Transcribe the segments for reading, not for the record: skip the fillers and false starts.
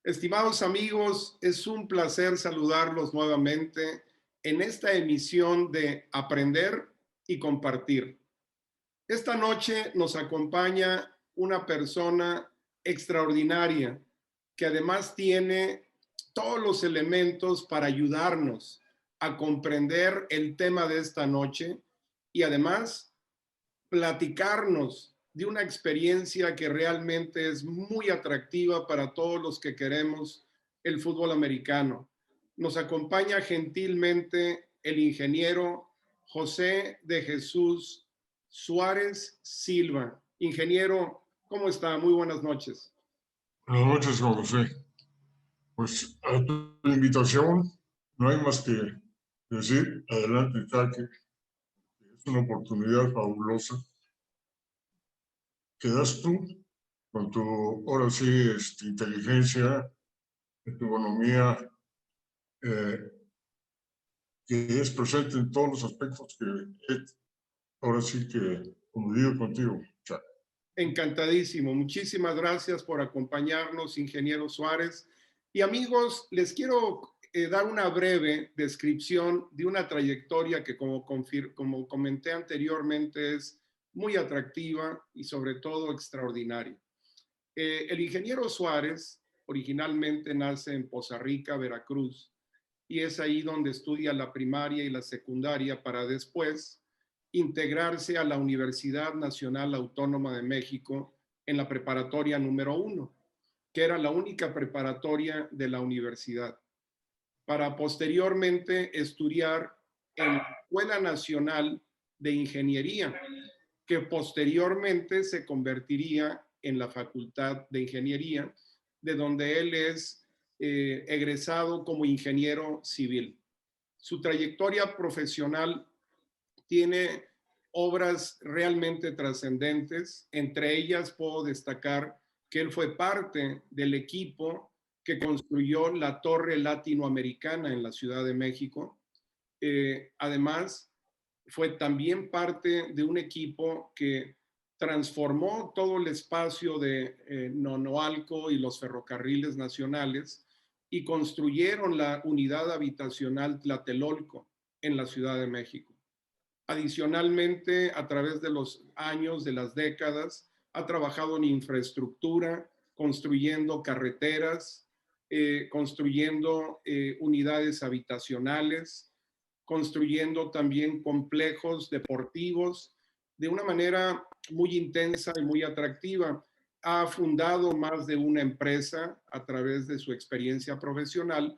Estimados amigos, es un placer saludarlos nuevamente en esta emisión de Aprender y Compartir. Esta noche nos acompaña una persona extraordinaria que además tiene todos los elementos para ayudarnos a comprender el tema de esta noche y además platicarnos de una experiencia que realmente es muy atractiva para todos los que queremos el fútbol americano. Nos acompaña gentilmente el ingeniero José de Jesús Suárez Silva. Ingeniero, ¿cómo está? Muy buenas noches. Buenas noches, Juan José. Pues a tu invitación no hay más que decir, adelante, Taque. Es una oportunidad fabulosa que das tú con tu, ahora sí, inteligencia, tu economía, eh, que es presente en todos los aspectos ahora sí que convivo contigo. Encantadísimo. Muchísimas gracias por acompañarnos, ingeniero Suárez. Y amigos, les quiero dar una breve descripción de una trayectoria que, como comenté anteriormente, es muy atractiva y sobre todo extraordinaria. El ingeniero Suárez originalmente nace en Poza Rica, Veracruz, y es ahí donde estudia la primaria y la secundaria para después integrarse a la Universidad Nacional Autónoma de México en la preparatoria número 1, que era la única preparatoria de la universidad, para posteriormente estudiar en la Escuela Nacional de Ingeniería, que posteriormente se convertiría en la Facultad de Ingeniería, de donde él es egresado como ingeniero civil. Su trayectoria profesional tiene obras realmente trascendentes. Entre ellas puedo destacar que él fue parte del equipo que construyó la Torre Latinoamericana en la Ciudad de México. Además, fue también parte de un equipo que transformó todo el espacio de Nonoalco y los ferrocarriles nacionales y construyeron la unidad habitacional Tlatelolco en la Ciudad de México. Adicionalmente, a través de los años, de las décadas, ha trabajado en infraestructura, construyendo carreteras, construyendo unidades habitacionales, construyendo también complejos deportivos de una manera muy intensa y muy atractiva. Ha fundado más de una empresa a través de su experiencia profesional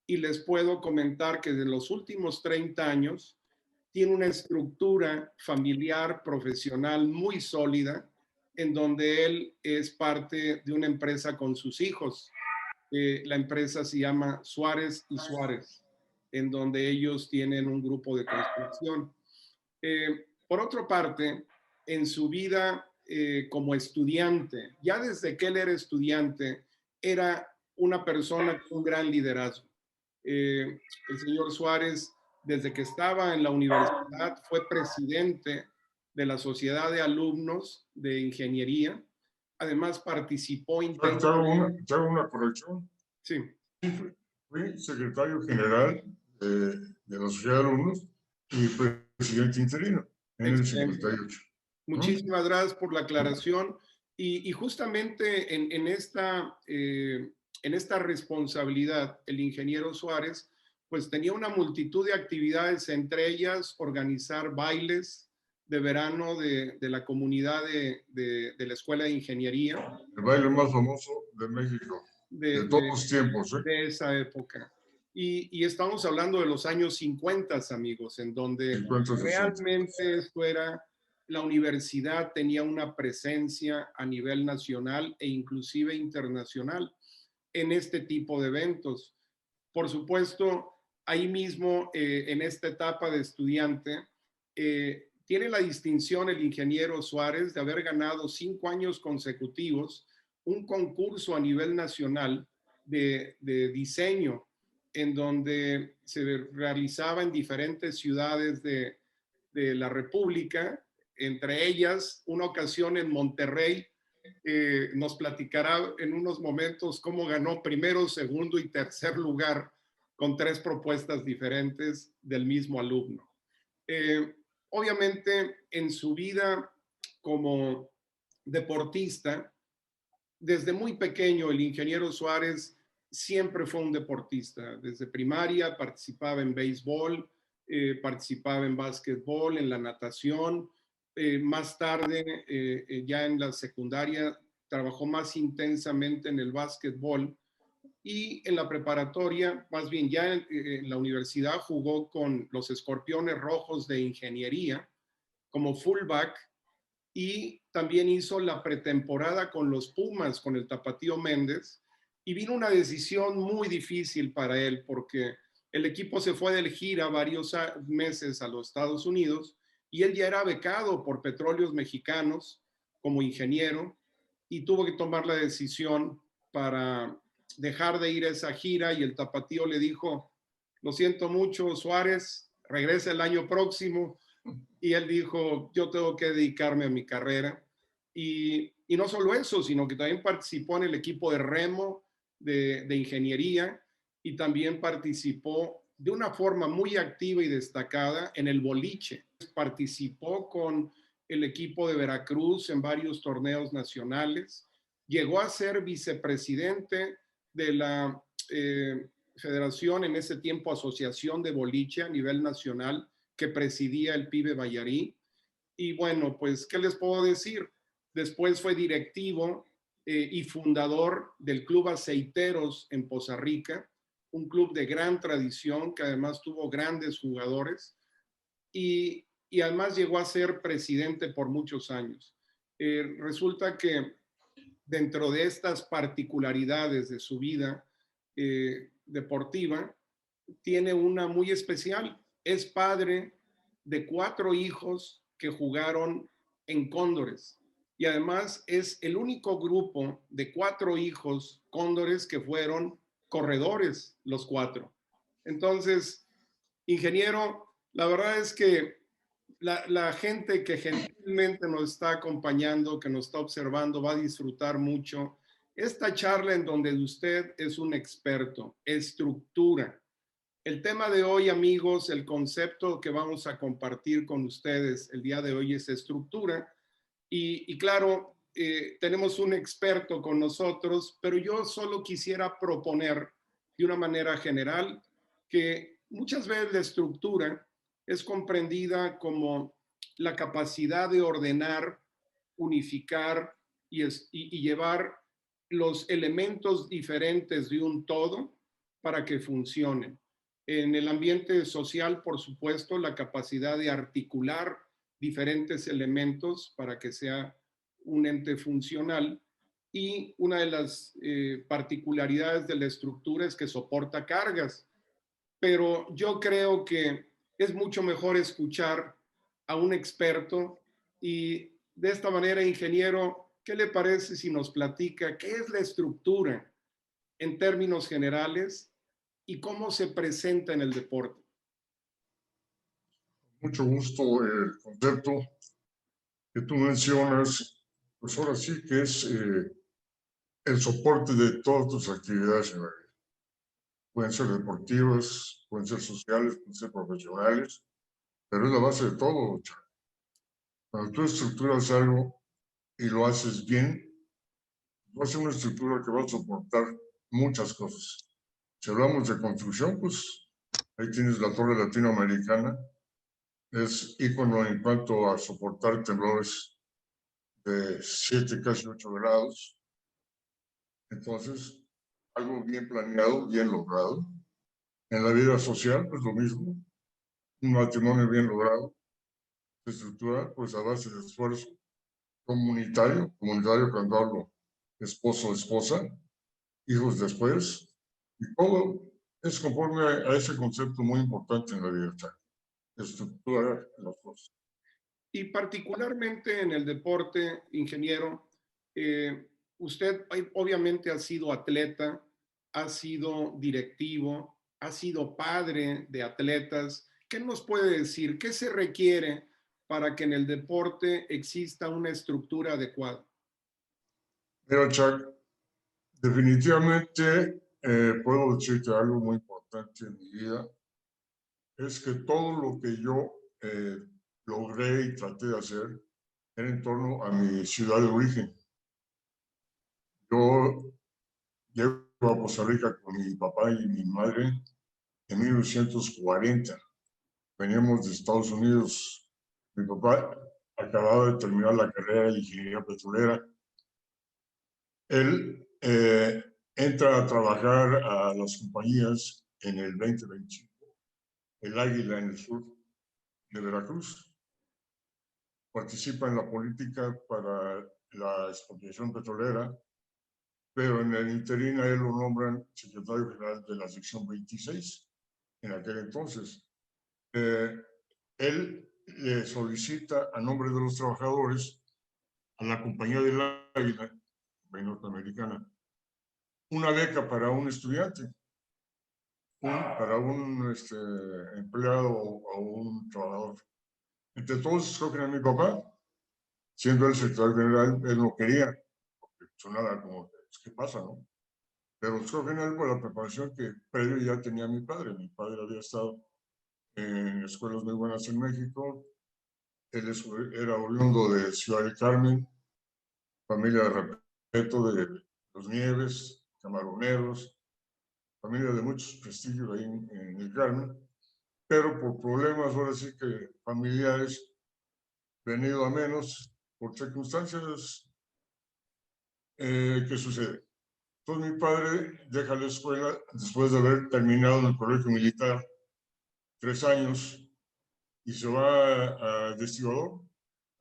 y les puedo comentar que de los últimos 30 años tiene una estructura familiar, profesional muy sólida, en donde él es parte de una empresa con sus hijos. La empresa se llama Suárez y Suárez, en donde ellos tienen un grupo de construcción. Por otra parte, en su vida como estudiante, ya desde que él era estudiante, era una persona con un gran liderazgo. El señor Suárez, desde que estaba en la universidad, fue presidente de la Sociedad de Alumnos de Ingeniería. Además, participó intensamente. Te hago una corrección. Sí. Fui secretario general de la Sociedad de Alumnos y presidente interino en el Excelente. 58. Muchísimas gracias por la aclaración. Y justamente en esta responsabilidad, el ingeniero Suárez, pues tenía una multitud de actividades, entre ellas organizar bailes de verano de la comunidad de la Escuela de Ingeniería. El baile más famoso de México, de todos los tiempos. De esa época. Y estamos hablando de los años 50, amigos, en donde 50, 60. realmente esto era, la universidad tenía una presencia a nivel nacional e inclusive internacional en este tipo de eventos. Por supuesto, ahí mismo, en esta etapa de estudiante, tiene la distinción el ingeniero Suárez de haber ganado 5 años consecutivos un concurso a nivel nacional de diseño, en donde se realizaba en diferentes ciudades de la República, entre ellas una ocasión en Monterrey, nos platicará en unos momentos cómo ganó primero, segundo y tercer lugar con 3 propuestas diferentes del mismo alumno. Obviamente, en su vida como deportista, desde muy pequeño el ingeniero Suárez siempre fue un deportista. Desde primaria participaba en béisbol, participaba en básquetbol, en la natación. Más tarde, ya en la secundaria, trabajó más intensamente en el básquetbol y en la preparatoria, más bien ya en la universidad, jugó con los Escorpiones Rojos de Ingeniería como fullback y también hizo la pretemporada con los Pumas, con el Tapatío Méndez, y vino una decisión muy difícil para él porque el equipo se fue del gira varios meses a los Estados Unidos y él ya era becado por Petróleos Mexicanos como ingeniero y tuvo que tomar la decisión para dejar de ir a esa gira y el Tapatío le dijo, lo siento mucho, Suárez, regresa el año próximo. Y él dijo, yo tengo que dedicarme a mi carrera. Y no solo eso, sino que también participó en el equipo de remo de ingeniería y también participó de una forma muy activa y destacada en el boliche. Participó con el equipo de Veracruz en varios torneos nacionales. Llegó a ser vicepresidente de la federación, en ese tiempo Asociación de Boliche a nivel nacional, que presidía el Pibe Bayarí. Y bueno, pues, ¿qué les puedo decir? Después fue directivo y fundador del Club Aceiteros en Poza Rica, un club de gran tradición que además tuvo grandes jugadores y además llegó a ser presidente por muchos años. Resulta que dentro de estas particularidades de su vida deportiva, tiene una muy especial. Es padre de 4 hijos que jugaron en Cóndores y además es el único grupo de 4 hijos Cóndores que fueron corredores los 4. Entonces, ingeniero, la verdad es que la gente que gentilmente nos está acompañando, que nos está observando, va a disfrutar mucho esta charla en donde usted es un experto, estructura. El tema de hoy, amigos, el concepto que vamos a compartir con ustedes el día de hoy es estructura. Y claro, tenemos un experto con nosotros, pero yo solo quisiera proponer de una manera general que muchas veces la estructura es comprendida como la capacidad de ordenar, unificar y llevar los elementos diferentes de un todo para que funcionen. En el ambiente social, por supuesto, la capacidad de articular diferentes elementos para que sea un ente funcional. Y una de las particularidades de la estructura es que soporta cargas. Pero yo creo que es mucho mejor escuchar a un experto y de esta manera, ingeniero, ¿qué le parece si nos platica qué es la estructura en términos generales y cómo se presenta en el deporte? Mucho gusto. El concepto que tú mencionas, pues ahora sí que es el soporte de todas tus actividades en la vida. Pueden ser deportivas, pueden ser sociales, pueden ser profesionales, pero es la base de todo. Cuando tú estructuras algo y lo haces bien, va a ser una estructura que va a soportar muchas cosas. Si hablamos de construcción, pues ahí tienes la Torre Latinoamericana, es ícono en cuanto a soportar temblores de 7, casi 8 grados. Entonces, algo bien planeado, bien logrado. En la vida social, pues lo mismo. Un matrimonio bien logrado se estructura pues a base de esfuerzo comunitario cuando hablo esposo, esposa, hijos después, y todo es conforme a ese concepto muy importante en la vida, estructura las cosas. Y particularmente en el deporte, ingeniero, usted obviamente ha sido atleta, ha sido directivo, ha sido padre de atletas. ¿Qué nos puede decir? ¿Qué se requiere para que en el deporte exista una estructura adecuada? Mira, Chuck, definitivamente puedo decirte algo muy importante en mi vida, es que todo lo que yo logré y traté de hacer era en torno a mi ciudad de origen. Yo llego a Costa Rica con mi papá y mi madre en 1940. Veníamos de Estados Unidos. Mi papá acababa de terminar la carrera de ingeniería petrolera. Él entra a trabajar a las compañías en el 2025, el Águila en el sur de Veracruz. Participa en la política para la expropiación petrolera, pero en el interín a él lo nombran secretario general de la sección 26 en aquel entonces. Él le solicita a nombre de los trabajadores a la compañía del Águila norteamericana una beca para un estudiante, para un empleado o un trabajador. Entre todos escogen a mi papá, siendo el secretario general. Él no quería, porque sonaba como, ¿qué pasa, no? Pero escogen a él por la preparación que previo ya tenía mi padre. Mi padre había estado en escuelas muy buenas en México. Él era oriundo de Ciudad del Carmen, familia de respeto de los Nieves, camaroneros, familia de muchos prestigios ahí en el Carmen, pero por problemas, ahora sí que familiares, venido a menos, por circunstancias que suceden. Entonces mi padre deja la escuela después de haber terminado en el colegio militar 3 años y se va de estibador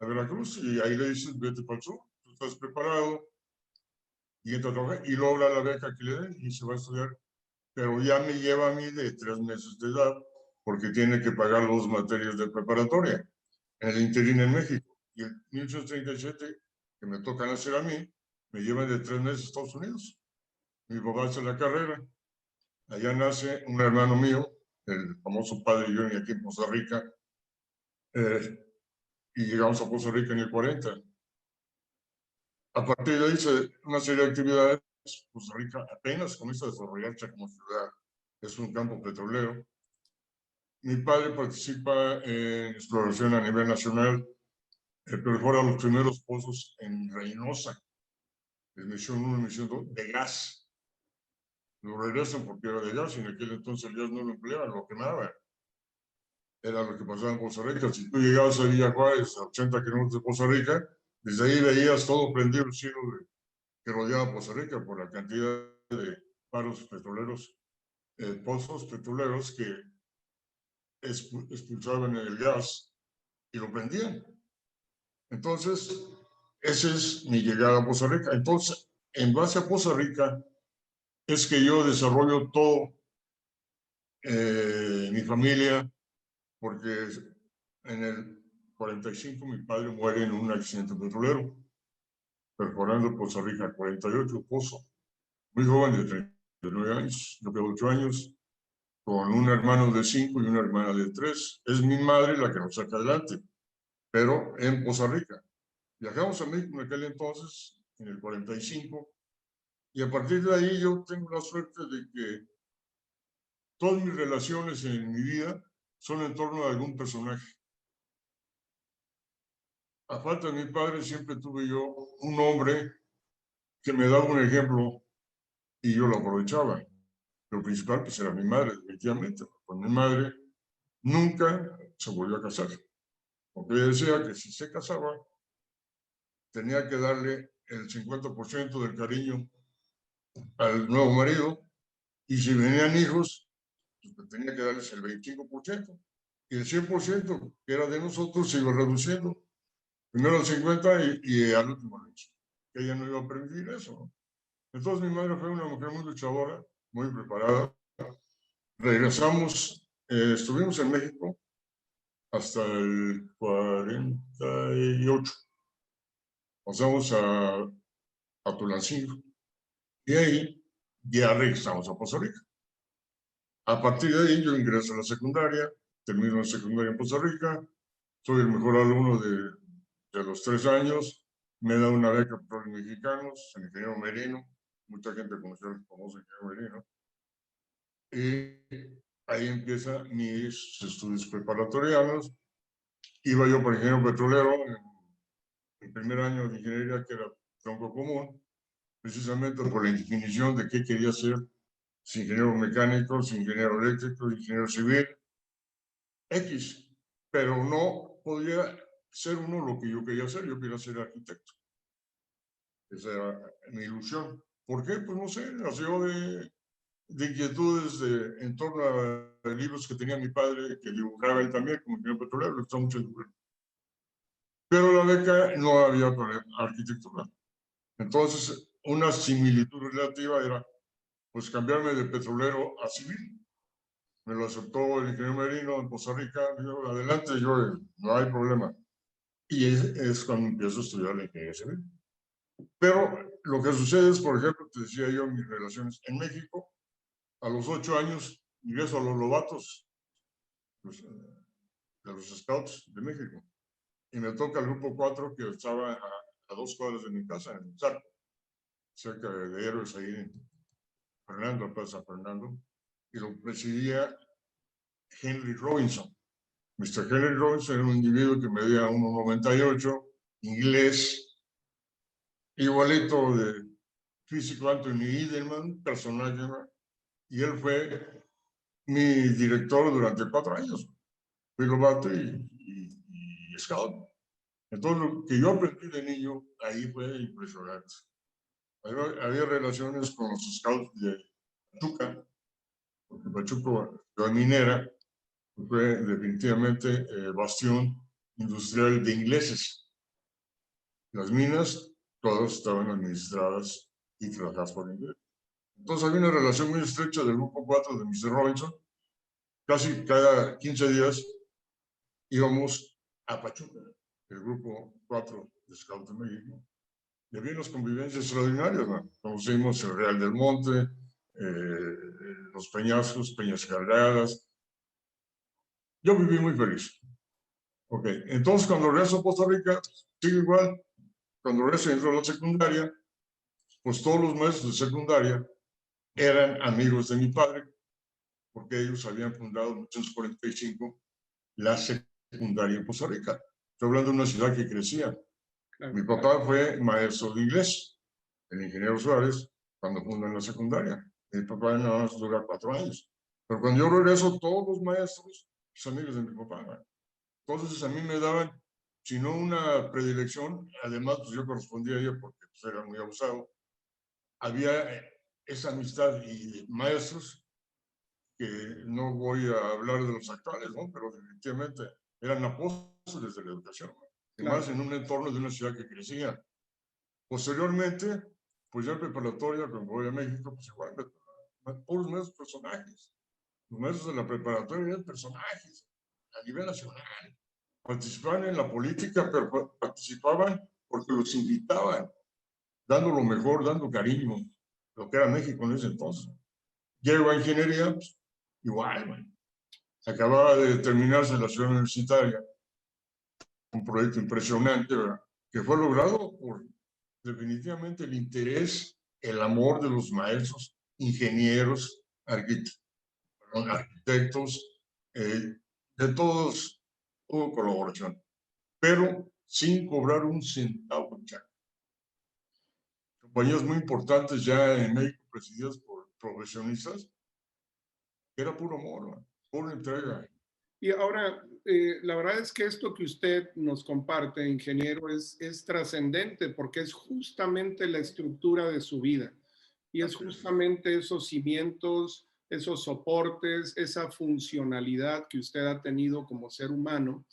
a Veracruz, y ahí le dicen, vete para el sur, tú estás preparado, y entra a trabajar y logra la beca que le den y se va a estudiar, pero ya me lleva a mí de 3 meses de edad porque tiene que pagar 2 materias de preparatoria en el interín en México. Y en 1837, que me tocan hacer a mí, me llevan de 3 meses a Estados Unidos. Mi papá hace la carrera, allá nace un hermano mío, el famoso padre Johnny aquí en Costa Rica, y llegamos a Costa Rica en el 40. A partir de ahí hice una serie de actividades. Costa Rica apenas comienza a desarrollarse como ciudad, es un campo petrolero. Mi padre participa en exploración a nivel nacional, perfora los primeros pozos en Reynosa, es misión 1, misión 2, de gas. Lo regresan porque era de gas, y en aquel entonces el gas no lo empleaban, lo quemaban. Era lo que pasaba en Costa Rica. Si tú llegabas a Villa Juárez, a 80 kilómetros de Costa Rica, desde ahí veías todo prendido el cielo que rodeaba Costa Rica por la cantidad de paros petroleros, pozos petroleros que expulsaban el gas y lo prendían. Entonces, esa es mi llegada a Costa Rica. Entonces, en base a Costa Rica, es que yo desarrollo todo mi familia, porque en el 45 mi padre muere en un accidente petrolero, perforando Costa Rica 48, pozo. Muy joven, de 39 años, yo tengo 8 años, con un hermano de 5 y una hermana de 3. Es mi madre la que nos saca adelante, pero en Costa Rica. Viajamos a México en aquel entonces, en el 45, y a partir de ahí yo tengo la suerte de que todas mis relaciones en mi vida son en torno a algún personaje. A falta de mi padre, siempre tuve yo un hombre que me daba un ejemplo y yo lo aprovechaba. Lo principal pues era mi madre, definitivamente. Con mi madre nunca se volvió a casar, porque ella decía que si se casaba tenía que darle el 50% del cariño al nuevo marido, y si venían hijos, pues tenía que darles el 25%, y el 100% que era de nosotros se iba reduciendo. Primero el 50 y al último el 8. Que ella no iba a permitir eso, ¿no? Entonces mi madre fue una mujer muy luchadora, muy preparada. Regresamos, estuvimos en México hasta el 48. Pasamos a Tulancingo, y ahí ya regresamos a Costa Rica. A partir de ahí yo ingreso a la secundaria, termino la secundaria en Costa Rica, soy el mejor alumno de los 3 años, me da una beca por Petróleos Mexicanos, el ingeniero Merino, mucha gente conoce al ingeniero Merino, y ahí empiezan mis estudios preparatorianos. Iba yo por ingeniero petrolero en el primer año de ingeniería, que era tronco común, precisamente por la definición de qué quería ser, si ingeniero mecánico, si ingeniero eléctrico, ingeniero civil, X, pero no podía ser uno lo que yo quería ser. Yo quería ser arquitecto. Esa era mi ilusión. ¿Por qué? Pues no sé, nació de inquietudes en torno a libros que tenía mi padre, que dibujaba él también, como ingeniero petrolero, le gustaba mucho dibujar. Pero la beca no había para arquitectura. Entonces, una similitud relativa era, pues, cambiarme de petrolero a civil. Me lo aceptó el ingeniero Merino en Costa Rica. Dijo, adelante, yo, no hay problema. Y es cuando empiezo a estudiar la ingeniería civil. Pero lo que sucede es, por ejemplo, te decía yo, mis relaciones en México, a los 8 años ingreso a los Lobatos, pues, de los Scouts de México. Y me toca el grupo 4, que estaba a 2 cuadras de mi casa, en Zarco, cerca de Héroes, ahí en Fernando, Plaza Fernando. Y lo presidía Henry Robinson. Mr. Henry Robinson era un individuo que medía 1,98, inglés, igualito de físico Anthony Edelman, personaje, ¿no? Y él fue mi director durante 4 años. Fui lobato y scout. Entonces, lo que yo aprendí de niño ahí fue impresionante. Había relaciones con los scouts de Pachuca, porque Pachuca, ciudad minera, fue definitivamente bastión industrial de ingleses. Las minas, todas estaban administradas y trabajadas por ingleses. Entonces había una relación muy estrecha del grupo 4 de Mr. Robinson. Casi cada 15 días íbamos a Pachuca, el grupo 4 de Scout de México. Y había unas convivencias extraordinarias, ¿no? Conocimos el Real del Monte, los Peñascos, Peñas Cargadas. Yo viví muy feliz. Ok, entonces cuando regreso a Costa Rica, sigue igual. Cuando regreso entro a la secundaria, pues todos los maestros de secundaria eran amigos de mi padre, porque ellos habían fundado en 1945 la secundaria en Costa Rica. Estoy hablando de una ciudad que crecía. Claro. Mi papá fue maestro de inglés, el ingeniero Suárez, cuando fundan la secundaria. Mi papá nada más dura 4 años. Pero cuando yo regreso, todos los maestros son amigos de mi papá. Entonces a mí me daban, si no una predilección, además pues yo correspondía a ella porque pues, era muy abusado, había esa amistad y maestros que no voy a hablar de los actuales, ¿no? Pero definitivamente eran apóstoles de la educación, ¿no? Y claro, más en un entorno de una ciudad que crecía. Posteriormente, pues ya en preparatoria, cuando voy a México, pues igual, puros menos personajes. Los maestros de la preparatoria eran personajes a nivel nacional. Participaban en la política, pero participaban porque los invitaban, dando lo mejor, dando cariño, lo que era México en ese entonces. Llego a ingeniería, pues, igual, man. Acababa de terminarse la ciudad universitaria, un proyecto impresionante, ¿verdad? Que fue logrado por definitivamente el interés, el amor de los maestros, ingenieros, arquitectos, de todos hubo colaboración, pero sin cobrar un centavo. Compañías muy importantes ya en México, presididas por profesionistas, era puro amor, pura entrega. Y ahora, la verdad es que esto que usted nos comparte, ingeniero, es trascendente porque es justamente la estructura de su vida y es justamente esos cimientos, esos soportes, esa funcionalidad que usted ha tenido como ser humano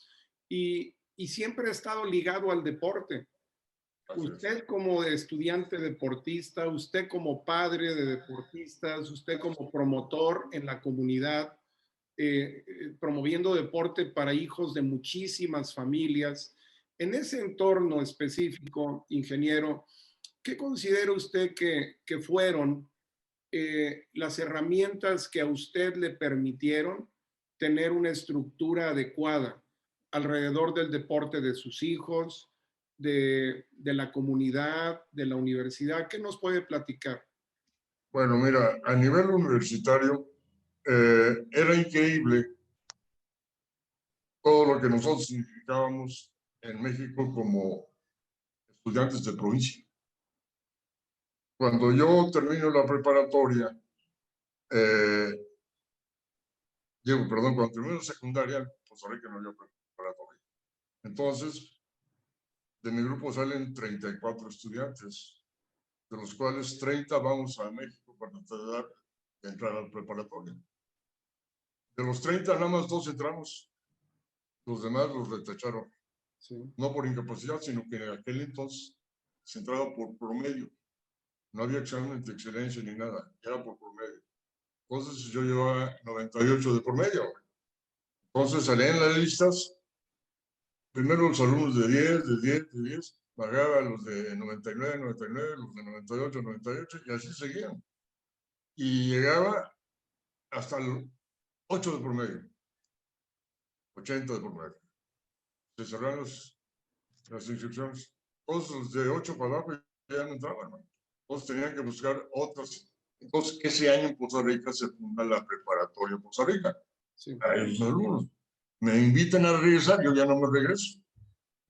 y siempre ha estado ligado al deporte. Usted como estudiante deportista, usted como padre de deportistas, usted como promotor en la comunidad, promoviendo deporte para hijos de muchísimas familias. En ese entorno específico, ingeniero, ¿qué considera usted que fueron las herramientas que a usted le permitieron tener una estructura adecuada alrededor del deporte de sus hijos, de la comunidad, de la universidad? ¿Qué nos puede platicar? Bueno, mira, a nivel universitario, era increíble todo lo que nosotros significábamos en México como estudiantes de provincia. Cuando yo termino la preparatoria, cuando termino la secundaria, en Costa Rica no había preparatoria. Entonces, de mi grupo salen 34 estudiantes, de los cuales 30 vamos a México para tratar de entrar al preparatorio. De los 30, nada más 2 entramos, los demás los retacharon. Sí. No por incapacidad, sino que en aquel entonces se entraba por promedio. No había examen de excelencia ni nada, era por promedio. Entonces yo llevaba 98 de promedio. Entonces salían las listas, primero los alumnos de 10, de 10, de 10, bajaba los de 99, 99, los de 98, 98, y así seguían. Y llegaba hasta el 8 de promedio, 80 de promedio. Se cerraron las inscripciones. Todos los de 8 para abajo ya no entraban, ¿no? Entonces tenían que buscar otras. Entonces, ese año en Costa Rica se funda la preparatoria Costa Rica. Sí. A esos alumnos. Me invitan a regresar, yo ya no me regreso.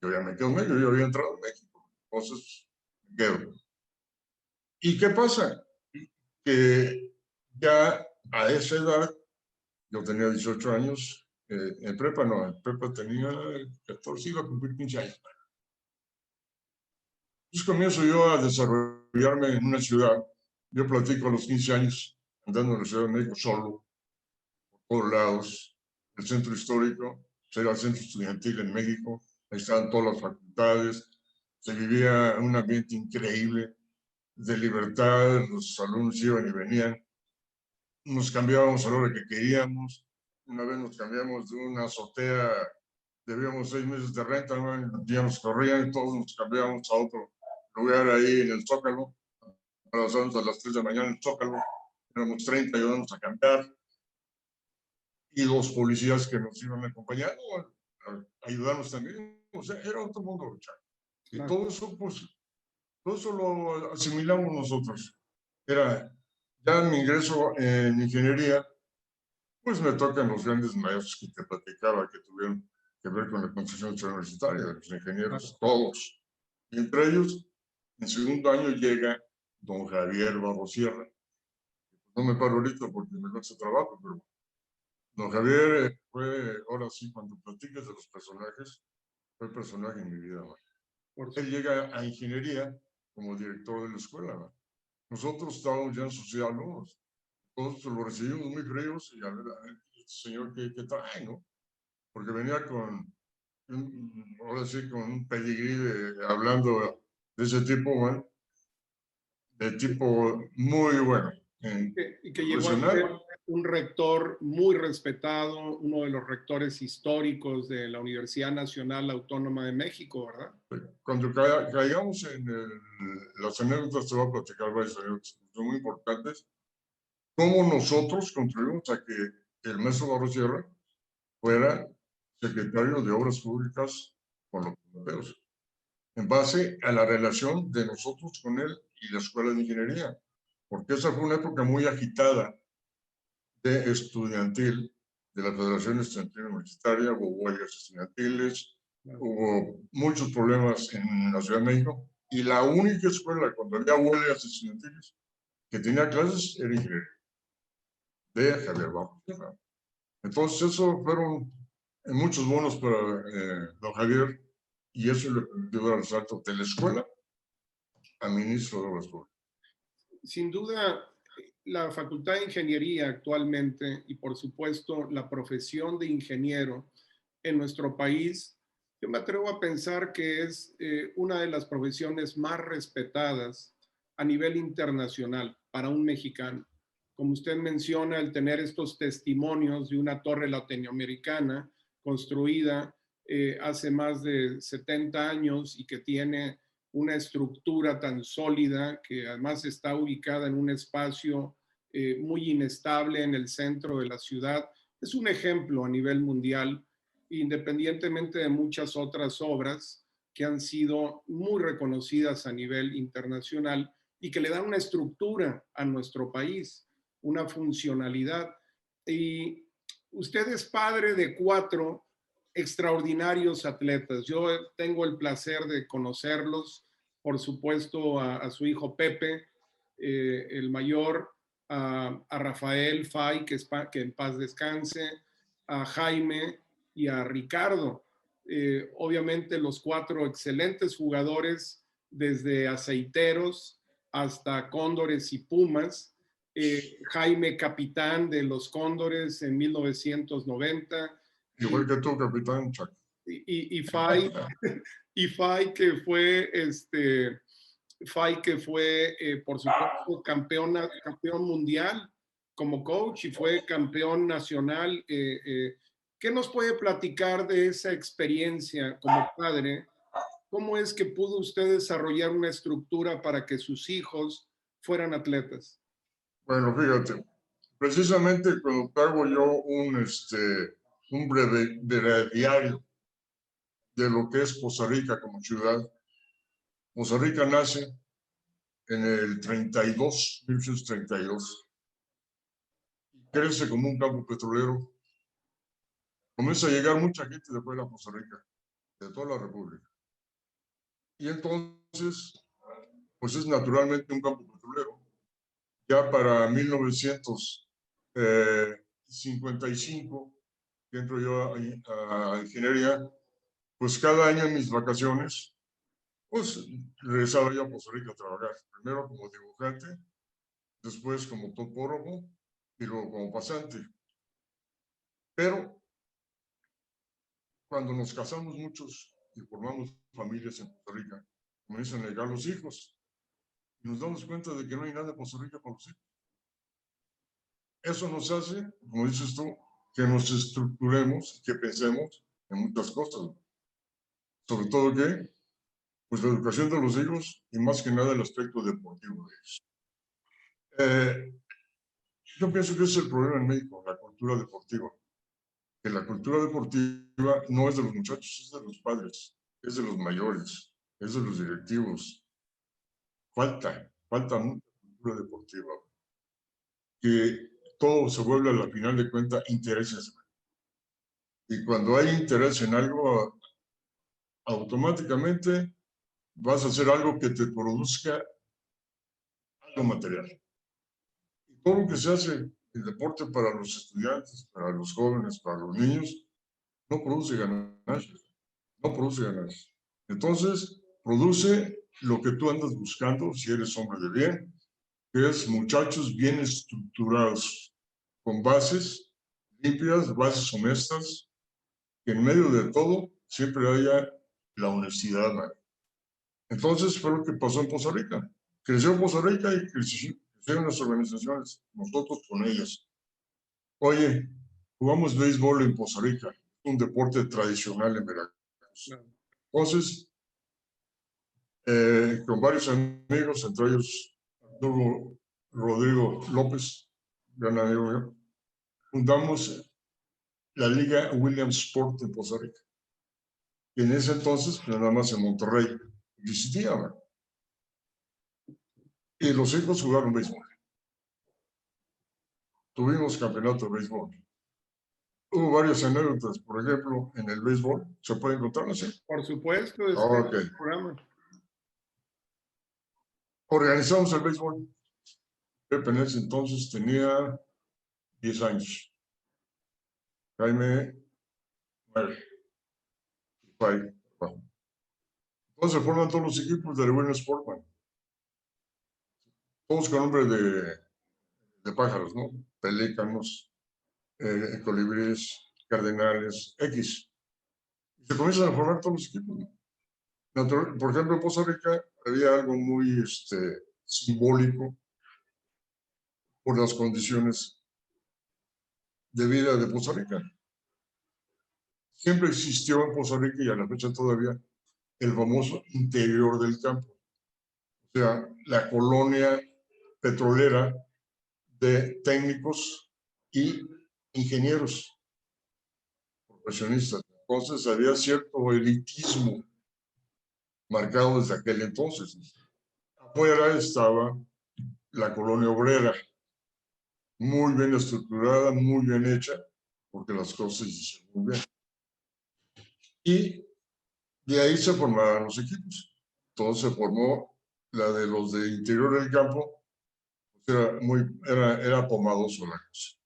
Yo ya me quedo en México, yo había entrado en México. Entonces, me quedo. ¿Y qué pasa? Que ya a esa edad, yo tenía 18 años, en prepa no, en prepa tenía 14, iba a cumplir 15 años. Entonces comienzo yo a desarrollarme en una ciudad. Yo platico a los 15 años, andando en la Ciudad de México solo, por todos lados, el centro histórico, era el centro estudiantil en México, ahí estaban todas las facultades, se vivía un ambiente increíble de libertad, los alumnos iban y venían, nos cambiábamos a la hora que queríamos, una vez nos cambiamos de una azotea, debíamos 6 meses de renta, ¿no? Ya nos corrían y todos nos cambiábamos a otro lugar ahí en el Zócalo, a las 3 de la mañana en el Zócalo, éramos 30, ayudamos a cambiar, y los policías que nos iban acompañando a ayudarnos también, o sea, era otro mundo, y Claro. todo eso, pues, todo eso lo asimilamos nosotros. Era ya mi ingreso en ingeniería, pues me tocan los grandes maestros que te platicaba, que tuvieron que ver con la construcción universitaria, de los ingenieros, todos. Y entre ellos, en segundo año llega don Javier Barrosierra. No me paro ahorita porque me cuesta trabajo, pero don Javier fue, ahora sí, cuando platicas de los personajes, fue el personaje en mi vida. Él llega a ingeniería como director de la escuela. ¿no? Nosotros estábamos ya en sociedad, ¿no? Todos lo recibimos muy fríos y a ver, este señor qué trae, ¿no? Porque venía con, ahora sí, con un pedigrí hablando de ese tipo, ¿no? De tipo muy bueno. Y que llegó a ser Profesional. un rector muy respetado, uno de los rectores históricos de la Universidad Nacional Autónoma de México, ¿verdad? Cuando caigamos en las anécdotas, te voy a platicar varias anécdotas muy importantes. Cómo nosotros contribuimos a que el maestro Barrosierra fuera secretario de Obras Públicas con los europeos, en base a la relación de nosotros con él y la Escuela de Ingeniería, porque esa fue una época muy agitada de estudiantil de la Federación Estudiantil Universitaria, hubo huelgas estudiantiles, hubo muchos problemas en la Ciudad de México, y la única escuela cuando había huelgas estudiantiles que tenía clases era ingeniería, de Javier Barrosierra. Entonces, eso fueron muchos bonos para don Javier, y eso le permitió dar el salto de la escuela a ministro de Obras Públicas. Sin duda, la Facultad de Ingeniería actualmente y por supuesto la profesión de ingeniero en nuestro país, yo me atrevo a pensar que es una de las profesiones más respetadas a nivel internacional para un mexicano. Como usted menciona, el tener estos testimonios de una torre latinoamericana construida hace más de 70 años y que tiene una estructura tan sólida que además está ubicada en un espacio muy inestable en el centro de la ciudad, es un ejemplo a nivel mundial, independientemente de muchas otras obras que han sido muy reconocidas a nivel internacional y que le dan una estructura a nuestro país, una funcionalidad. Y usted es padre de 4 extraordinarios atletas. Yo tengo el placer de conocerlos, por supuesto, a su hijo Pepe, el mayor, a Rafael Fay, que en paz descanse, a Jaime y a Ricardo. Obviamente los 4 excelentes jugadores, desde aceiteros hasta cóndores y pumas. Jaime capitán de los Cóndores en 1990. Igual que tú, capitán Chuck. Y Fay, y Fay que fue, por supuesto, campeón mundial como coach y fue campeón nacional. ¿Qué nos puede platicar de esa experiencia como padre? ¿Cómo es que pudo usted desarrollar una estructura para que sus hijos fueran atletas? Bueno, fíjate, precisamente cuando hago yo un breviario de lo que es Poza Rica como ciudad. Poza Rica nace en el 1932. Crece como un campo petrolero. Comienza a llegar mucha gente de fuera a Poza Rica, de toda la República. Y entonces, pues es naturalmente un campo petrolero. Ya para 1955, que entro yo a ingeniería, pues cada año en mis vacaciones, pues regresaba yo a Poza Rica a trabajar. Primero como dibujante, después como topógrafo y luego como pasante. Pero cuando nos casamos muchos y formamos familias en Costa Rica, comienzan a llegar los hijos y nos damos cuenta de que no hay nada en Costa Rica para los hijos. Eso nos hace, como dices tú, que nos estructuremos, que pensemos en muchas cosas. Sobre todo que, pues la educación de los hijos y más que nada el aspecto deportivo de ellos. Yo pienso que ese es el problema en México, la cultura deportiva. Que la cultura deportiva no es de los muchachos, es de los padres, es de los mayores, es de los directivos. Falta mucha cultura deportiva. Que todo se vuelve a la final de cuentas intereses. Y cuando hay interés en algo, automáticamente vas a hacer algo que te produzca algo material. Y todo lo que se hace el deporte para los estudiantes, para los jóvenes, para los niños, no produce ganancias. No produce ganancias. Entonces, produce lo que tú andas buscando si eres hombre de bien, que es muchachos bien estructurados, con bases limpias, bases honestas, que en medio de todo siempre haya la honestidad. Entonces, fue lo que pasó en Poza Rica. Creció Poza Rica y crecieron las organizaciones, nosotros con ellas. Oye, jugamos béisbol en Poza Rica, un deporte tradicional en Veracruz. Entonces, con varios amigos, entre ellos Arturo Rodrigo López, gran amigo mío, fundamos la Liga Williams Sport en Poza Rica. Y en ese entonces, nada más en Monterrey, existía. Y los hijos jugaron béisbol. Tuvimos campeonato de béisbol. Hubo varias anécdotas, por ejemplo, en el béisbol. ¿Se puede encontrar así? Por supuesto, Okay. Programa. Organizamos el béisbol. Pepe en ese entonces tenía 10 años. Jaime, 9. Entonces se forman todos los equipos del Williams Sportman. Todos con nombre de pájaros, ¿no? Pelícanos, colibríes, cardenales, X. Y se comienzan a formar todos los equipos, ¿no? Por ejemplo, en Poza Rica había algo muy simbólico por las condiciones de vida de Poza Rica. Siempre existió en Poza Rica y a la fecha todavía el famoso interior del campo. O sea, la colonia petrolera de técnicos y ingenieros profesionistas. Entonces había cierto elitismo marcado desde aquel entonces. Afuera estaba la colonia obrera, muy bien estructurada, muy bien hecha, porque las cosas se hicieron muy bien. Y de ahí se formaron los equipos. Entonces se formó la de los de interior del campo, era pomadoso la cosa.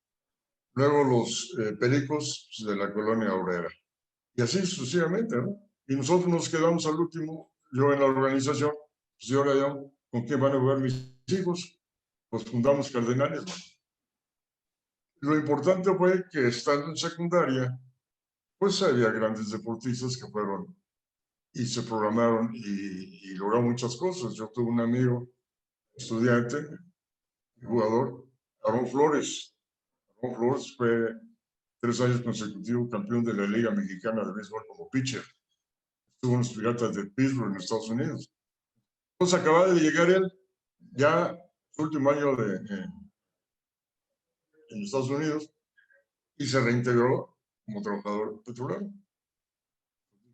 Luego los pericos de la colonia obrera. Y así sucesivamente, ¿no? Y nosotros nos quedamos al último, yo en la organización, pues yo ahora ya, ¿con quién van a jugar mis hijos? Pues fundamos Cardenales, ¿no? Lo importante fue que estando en secundaria, pues había grandes deportistas que fueron y se programaron y lograron muchas cosas. Yo tuve un amigo, estudiante, jugador, Aarón Flores. Aarón Flores fue 3 años consecutivos campeón de la Liga Mexicana de Béisbol como pitcher. Estuvo en los Piratas de Pittsburgh en Estados Unidos. Entonces acababa de llegar él, ya su último año en Estados Unidos, y se reintegró como trabajador petrolero.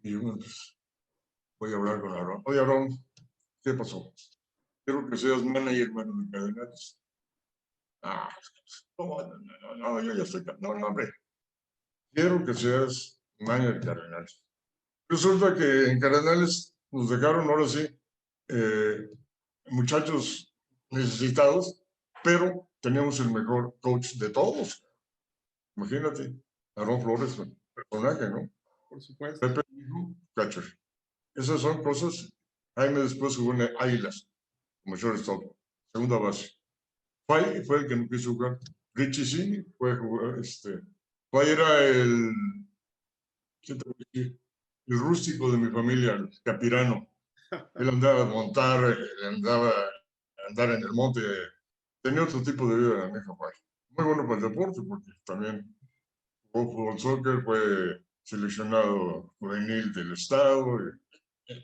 Y yo, pues, voy a hablar con Aarón. Oye, Aarón, ¿qué pasó? Quiero que seas manager, mano, de Cardenales. Ah, no, yo ya estoy. No, hombre. Quiero que seas manager de Cardenales. Resulta que en Cardenales nos dejaron, ahora sí, muchachos necesitados, pero teníamos el mejor coach de todos. Imagínate, Aarón Flores, personaje, ¿no? Por supuesto. Pepe, catcher. Esas son cosas. Jaime después jugó en Águilas, como shortstop, segunda base. Fay fue el que no quiso jugar. Richie Cini fue jugar, Fay era ¿qué te voy a decir? El rústico de mi familia, el capirano. Él andaba a montar, andaba a andar en el monte. Tenía otro tipo de vida, mi Fay. Muy bueno para el deporte, porque también jugó fútbol soccer, fue seleccionado juvenil del estado,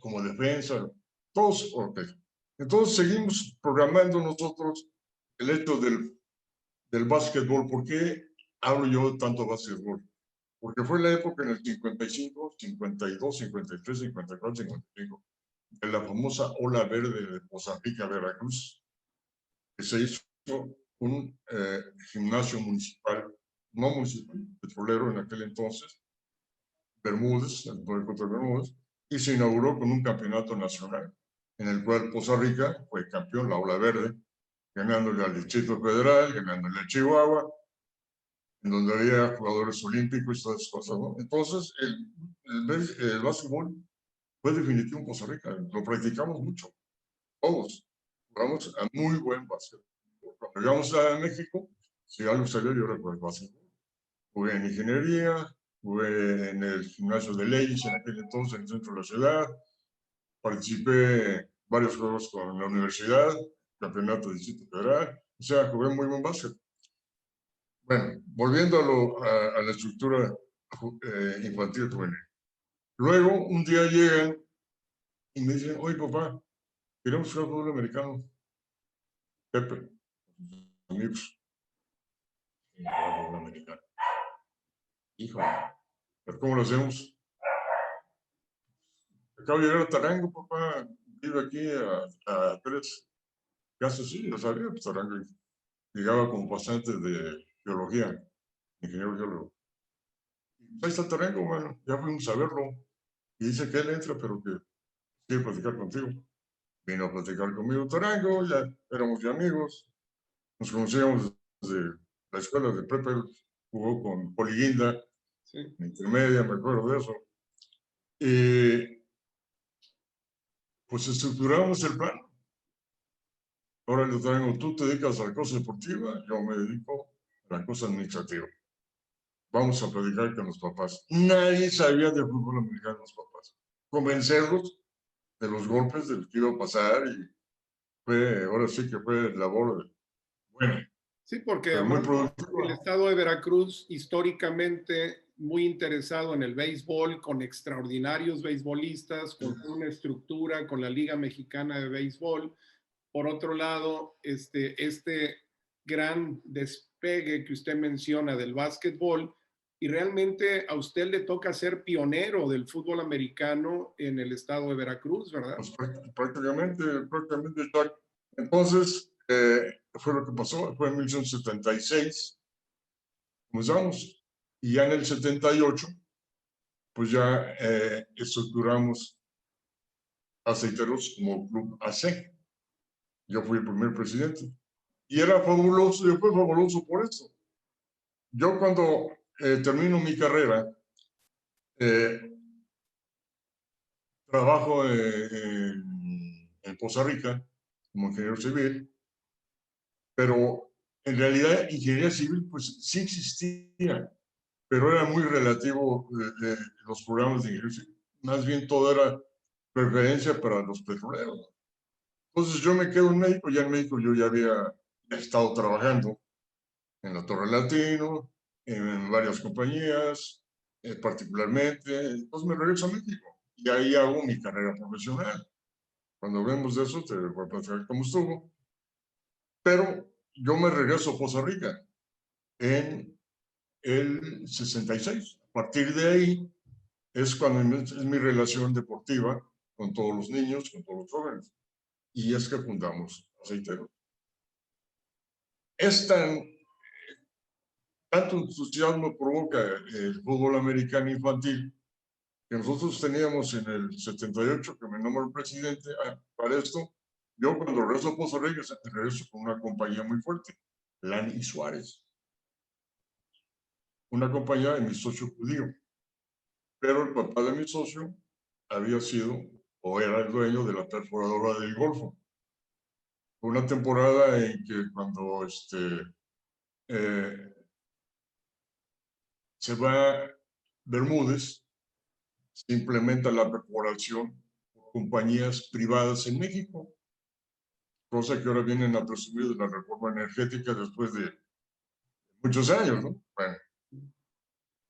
como defensa, todos, ok. Entonces seguimos programando nosotros el hecho del básquetbol. ¿Por qué hablo yo tanto básquetbol? Porque fue la época en el 55, 52, 53, 54, 55, de la famosa ola verde de Poza Rica, Veracruz, que se hizo un gimnasio municipal, no municipal, petrolero en aquel entonces, Bermúdez, el puerto de Bermúdez, y se inauguró con un campeonato nacional, en el cual Poza Rica fue campeón, la ola verde, ganándole al Distrito Federal, ganándole a Chihuahua, en donde había jugadores olímpicos y todas esas cosas, ¿no? Entonces, el básquetbol fue definitivo en Costa Rica, lo practicamos mucho, todos, jugamos a muy buen básquetbol. Cuando llegamos a México, si algo salió, yo recuerdo el básquetbol. Jugué en ingeniería, jugué en el gimnasio de leyes en aquel entonces, en el centro de la ciudad, participé en varios juegos con la universidad, campeonato del Distrito Federal, o sea, jugué muy buen básquet. Bueno, volviendo a la estructura infantil juvenil. Luego, un día llegan y me dicen, oye, papá, queremos jugar fútbol americano. Pepe, amigos, fútbol americano. Híjole, ¿pero cómo lo hacemos? Acabo de llegar a Tarango, papá, vive aquí a 3 casas, sí, lo sabía, pues Tarango llegaba como pasante de biología, ingeniero biólogo. Ahí está Tarango, bueno, ya fuimos a verlo. Y dice que él entra, pero que quiere platicar contigo. Vino a platicar conmigo Tarango, ya éramos ya amigos. Nos conocíamos desde la escuela de prepa, jugó con Poliguinda, Sí. en intermedia, me acuerdo de eso. Y pues estructuramos el plan. Ahora le traigo, tú te dedicas a la cosa deportiva, yo me dedico a la cosa administrativa. Vamos a platicar con los papás. Nadie sabía de fútbol americano los papás. Convencerlos de los golpes, de lo que iba a pasar, y ahora sí que fue labor buena, Sí, porque pero muy además el productiva. estado de Veracruz, históricamente muy interesado en el béisbol, con extraordinarios beisbolistas, con una estructura, con la Liga Mexicana de Béisbol. Por otro lado, este gran despegue que usted menciona del básquetbol, y realmente a usted le toca ser pionero del fútbol americano en el estado de Veracruz, ¿verdad? Pues prácticamente, Jack. Entonces, fue lo que pasó, fue en 1976, comenzamos, y ya en el 78, pues ya estructuramos Aceiteros como Club AC. Yo fui el primer presidente. Y era fabuloso, y fue fabuloso por eso. Yo cuando termino mi carrera, trabajo en Poza Rica como ingeniero civil, pero en realidad ingeniería civil pues sí existía, pero era muy relativo los programas de ingeniería civil. Más bien todo era preferencia para los petroleros. Entonces yo me quedo en México, ya en México yo ya había estado trabajando en la Torre Latino, en varias compañías, particularmente, entonces me regreso a México y ahí hago mi carrera profesional. Cuando hablemos de eso te voy a platicar cómo estuvo, pero yo me regreso a Poza Rica en el 66. A partir de ahí es cuando es mi relación deportiva con todos los niños, con todos los jóvenes, y es que fundamos Aceiteros. Es tanto entusiasmo provoca el fútbol americano infantil que nosotros teníamos en el 78, que me nombró presidente para esto. Yo cuando regreso a Poza Rica, regreso con una compañía muy fuerte, Lani Suárez, una compañía de mi socio judío, pero el papá de mi socio había sido o era el dueño de la perforadora del Golfo. Una temporada en que cuando se va Bermúdez, se implementa la perforación por compañías privadas en México, cosa que ahora vienen a presumir de la reforma energética después de muchos años, ¿no? Bueno,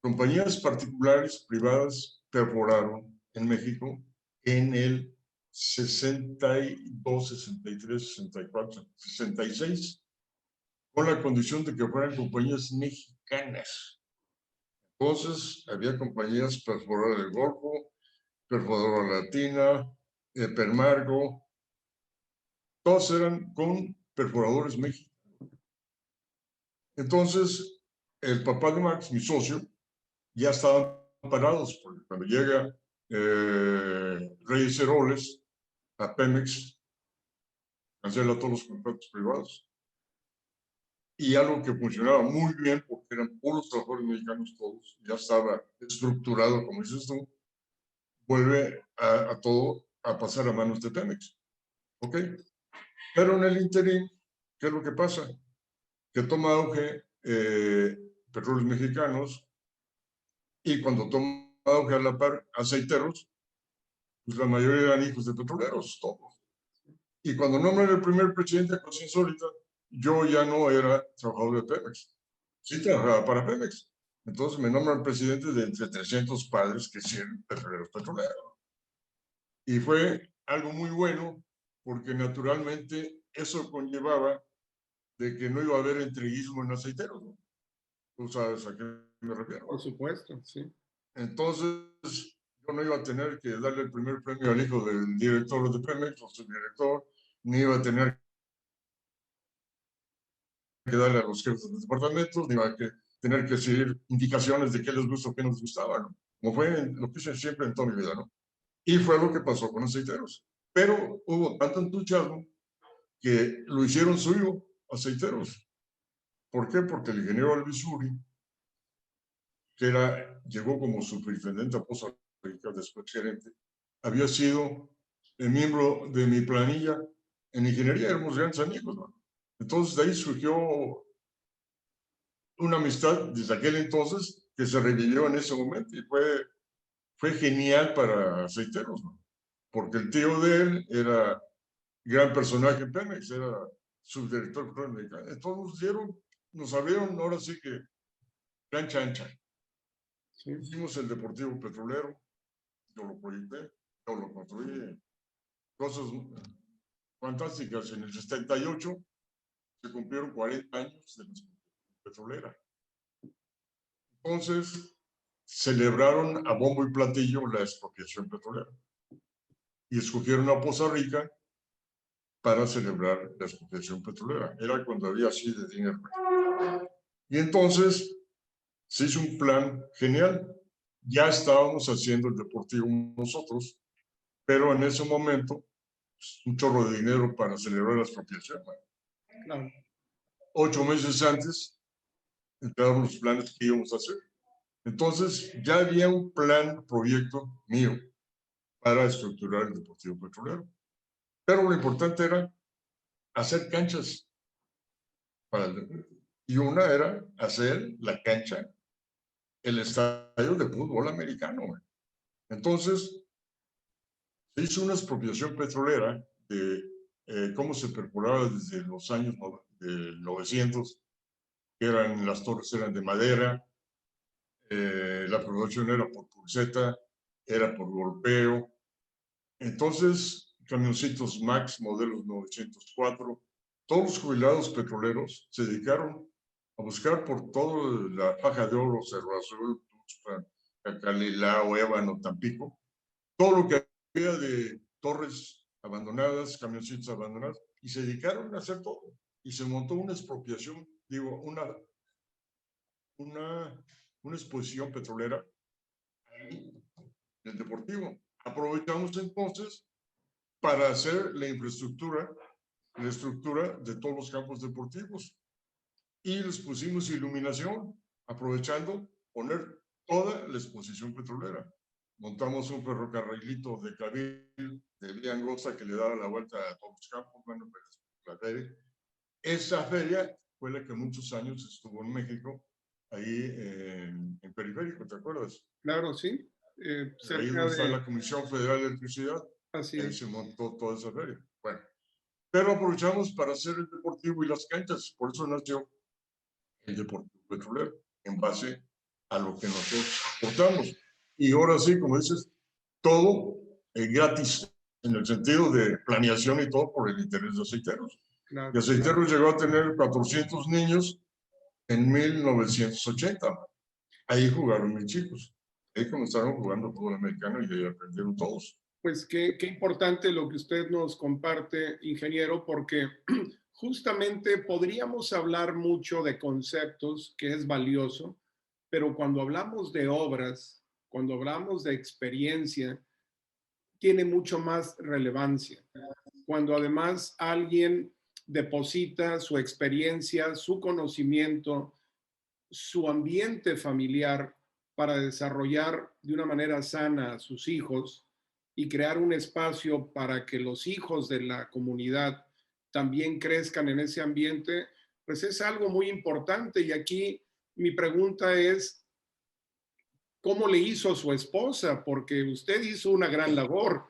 compañías particulares privadas perforaron en México en el 62, 63, 64, 66, con la condición de que fueran compañías mexicanas. Entonces, había compañías perforadoras del Golfo, perforadora Latina, Permargo, todas eran con perforadores mexicanos. Entonces, el papá de Max, mi socio, ya estaban parados, porque cuando llega Reyes Heroles a Pemex, cancela todos los contratos privados. Y algo que funcionaba muy bien, porque eran puros trabajadores mexicanos todos, ya estaba estructurado, como dices tú, vuelve a todo a pasar a manos de Pemex. ¿Ok? Pero en el interín, ¿qué es lo que pasa? Que toma auge Petróleos Mexicanos, y cuando toma auge a la par Aceiteros, pues la mayoría eran hijos de petroleros, todos. Y cuando nombran el primer presidente, cosa insólita, yo ya no era trabajador de Pemex. Sí trabajaba para Pemex. Entonces me nombran presidente de entre 300 padres que sí eran petroleros. Y fue algo muy bueno, porque naturalmente eso conllevaba de que no iba a haber entreguismo en Aceiteros, ¿no? Tú sabes a qué me refiero. Por supuesto, sí. Entonces, yo no iba a tener que darle el primer premio al hijo del director de Pemex o subdirector, ni iba a tener que darle a los jefes de los departamentos, ni iba a tener que seguir indicaciones de qué les gusta o qué no les gustaba, ¿no? Como fue lo que hice siempre en toda mi vida, ¿no? Y fue lo que pasó con Aceiteros. Pero hubo tanto entusiasmo que lo hicieron suyo, Aceiteros. ¿Por qué? Porque el ingeniero Alvisuri, que llegó como superintendente a Poza Rica, después gerente, había sido miembro de mi planilla en ingeniería, éramos grandes amigos, ¿no? Entonces de ahí surgió una amistad desde aquel entonces que se revivió en ese momento y fue genial para Aceiteros, ¿no? Porque el tío de él era gran personaje en Pemex, era subdirector de mexicano. Entonces nos abrieron ahora sí que cancha ancha. Sí. Hicimos el Deportivo Petrolero, yo lo proyecté, yo lo construí, cosas fantásticas. En el 78 se cumplieron 40 años de la petrolera. Entonces, celebraron a bombo y platillo la expropiación petrolera y escogieron a Poza Rica para celebrar la expropiación petrolera. Era cuando había así de dinero. Y entonces se hizo un plan genial. Ya estábamos haciendo el deportivo nosotros, pero en ese momento, un chorro de dinero para celebrar la expropiación. Claro. 8 meses antes, entraron los planes que íbamos a hacer. Entonces, ya había un plan, proyecto mío para estructurar el deportivo petrolero. Pero lo importante era hacer canchas para y una era hacer la cancha, el estadio de fútbol americano. Entonces, se hizo una expropiación petrolera de cómo se perforaba desde los años 900, que las torres eran de madera, la producción era por pulseta, era por golpeo. Entonces, camioncitos Max, modelos 904, todos los jubilados petroleros se dedicaron a buscar por toda la faja de oro, Cerro Azul, Tuxpan, Cacalilao, Ébano, Tampico, todo lo que había de torres abandonadas, camioncitos abandonados, y se dedicaron a hacer todo. Y se montó una expropiación, digo, una exposición petrolera en el deportivo. Aprovechamos entonces para hacer la estructura de todos los campos deportivos. Y les pusimos iluminación, aprovechando poner toda la exposición petrolera. Montamos un ferrocarrilito de carril de vía angosta que le daba la vuelta a todos los campos. Bueno, pues la feria. Esa feria fue la que muchos años estuvo en México, ahí en Periférico, ¿te acuerdas? Claro, sí. Ahí Cerca donde está de... la Comisión Federal de Electricidad, Así ahí es. se montó toda esa feria. Bueno, pero aprovechamos para hacer el deportivo y las canchas, por eso nació el deportivo petrolero, en base a lo que nosotros aportamos. Y ahora sí, como dices, todo gratis, en el sentido de planeación y todo por el interés de Aceiteros. Claro. Y Aceiteros llegó a tener 400 niños en 1980. Ahí jugaron mis chicos. Ahí comenzaron jugando fútbol americano y ahí aprendieron todos. Pues qué importante lo que usted nos comparte, ingeniero, porque justamente podríamos hablar mucho de conceptos, que es valioso, pero cuando hablamos de obras, cuando hablamos de experiencia, tiene mucho más relevancia. Cuando además alguien deposita su experiencia, su conocimiento, su ambiente familiar para desarrollar de una manera sana a sus hijos y crear un espacio para que los hijos de la comunidad también crezcan en ese ambiente, pues es algo muy importante. Y aquí mi pregunta es, ¿cómo le hizo su esposa? Porque usted hizo una gran labor,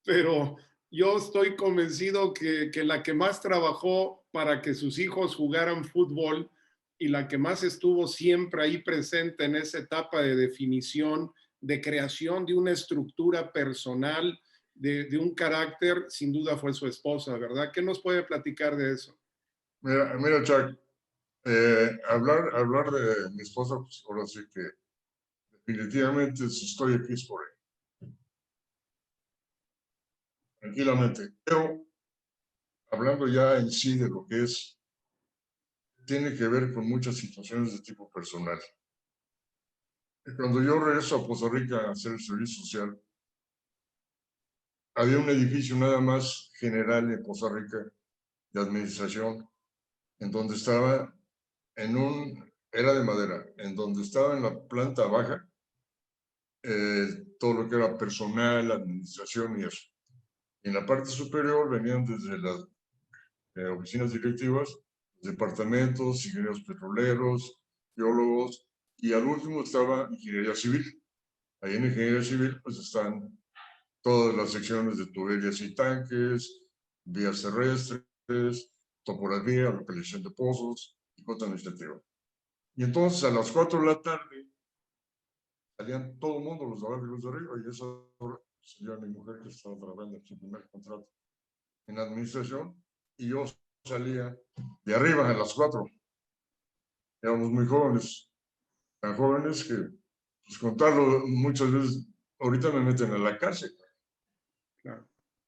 pero yo estoy convencido que la que más trabajó para que sus hijos jugaran fútbol y la que más estuvo siempre ahí presente en esa etapa de definición, de creación de una estructura personal, de un carácter, sin duda fue su esposa, ¿verdad? ¿Qué nos puede platicar de eso? Mira Chuck, hablar de mi esposa, pues ahora sí que definitivamente si estoy aquí es por ella, tranquilamente. Pero hablando ya en sí de lo que es, tiene que ver con muchas situaciones de tipo personal. Cuando yo regreso a Poza Rica a hacer el servicio social, había un edificio nada más general en Poza Rica de administración, en donde estaba era de madera, en donde estaba en la planta baja, todo lo que era personal, administración y eso. Y en la parte superior venían desde las oficinas directivas, departamentos, ingenieros petroleros, geólogos, y al último estaba ingeniería civil. Ahí en ingeniería civil pues están todas las secciones de tuberías y tanques, vías terrestres, topografía, localización de pozos y cosas administrativas. Y entonces a las 4 de la tarde salían todo el mundo, los de abajo y los de arriba, y esa hora salía mi mujer que estaba trabajando en su primer contrato en administración, y yo salía de arriba a las 4. Éramos muy jóvenes. tan jóvenes que, pues contarlo muchas veces, ahorita me meten a la cárcel. Claro.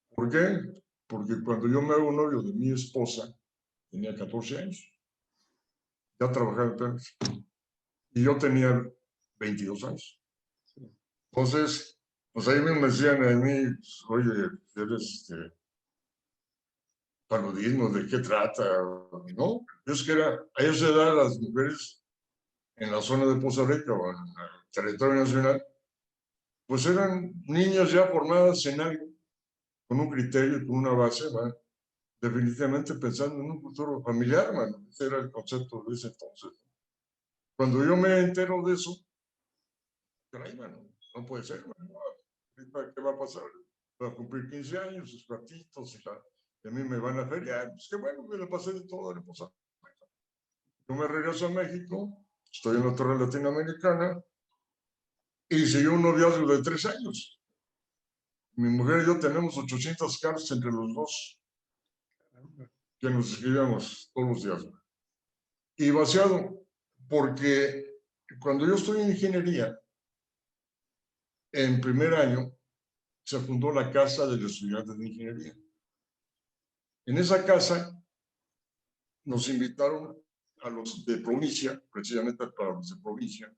¿Por qué? Porque cuando yo me hago novio de mi esposa, tenía 14 años. Ya trabajaba en Pemex. Y yo tenía 22 años. Entonces, pues ahí me decían a mí, pues, oye, eres paludismo, ¿de qué trata? ¿No? Es que era, a esa edad las mujeres en la zona de Poza Rica o en el territorio nacional, pues eran niñas ya formadas en algo, con un criterio, con una base, ¿va? Definitivamente pensando en un futuro familiar, mano. Ese era el concepto de ese entonces. Cuando yo me entero de eso, caray, mano, no puede ser, mano. ¿Qué va a pasar? Voy a cumplir 15 años, sus gatitos, y a mí me van a feriar. Pues qué bueno, me la pasé de todo en Poza Rica. Yo me regreso a México, estoy en la Torre Latinoamericana, y siguió un noviazgo de 3 años. Mi mujer y yo tenemos 800 cartas entre los dos que nos escribíamos todos los días. Y vaciado, porque cuando yo estoy en ingeniería, en primer año, se fundó la Casa de los Estudiantes de Ingeniería. En esa casa nos invitaron a los de provincia, precisamente para los de provincia,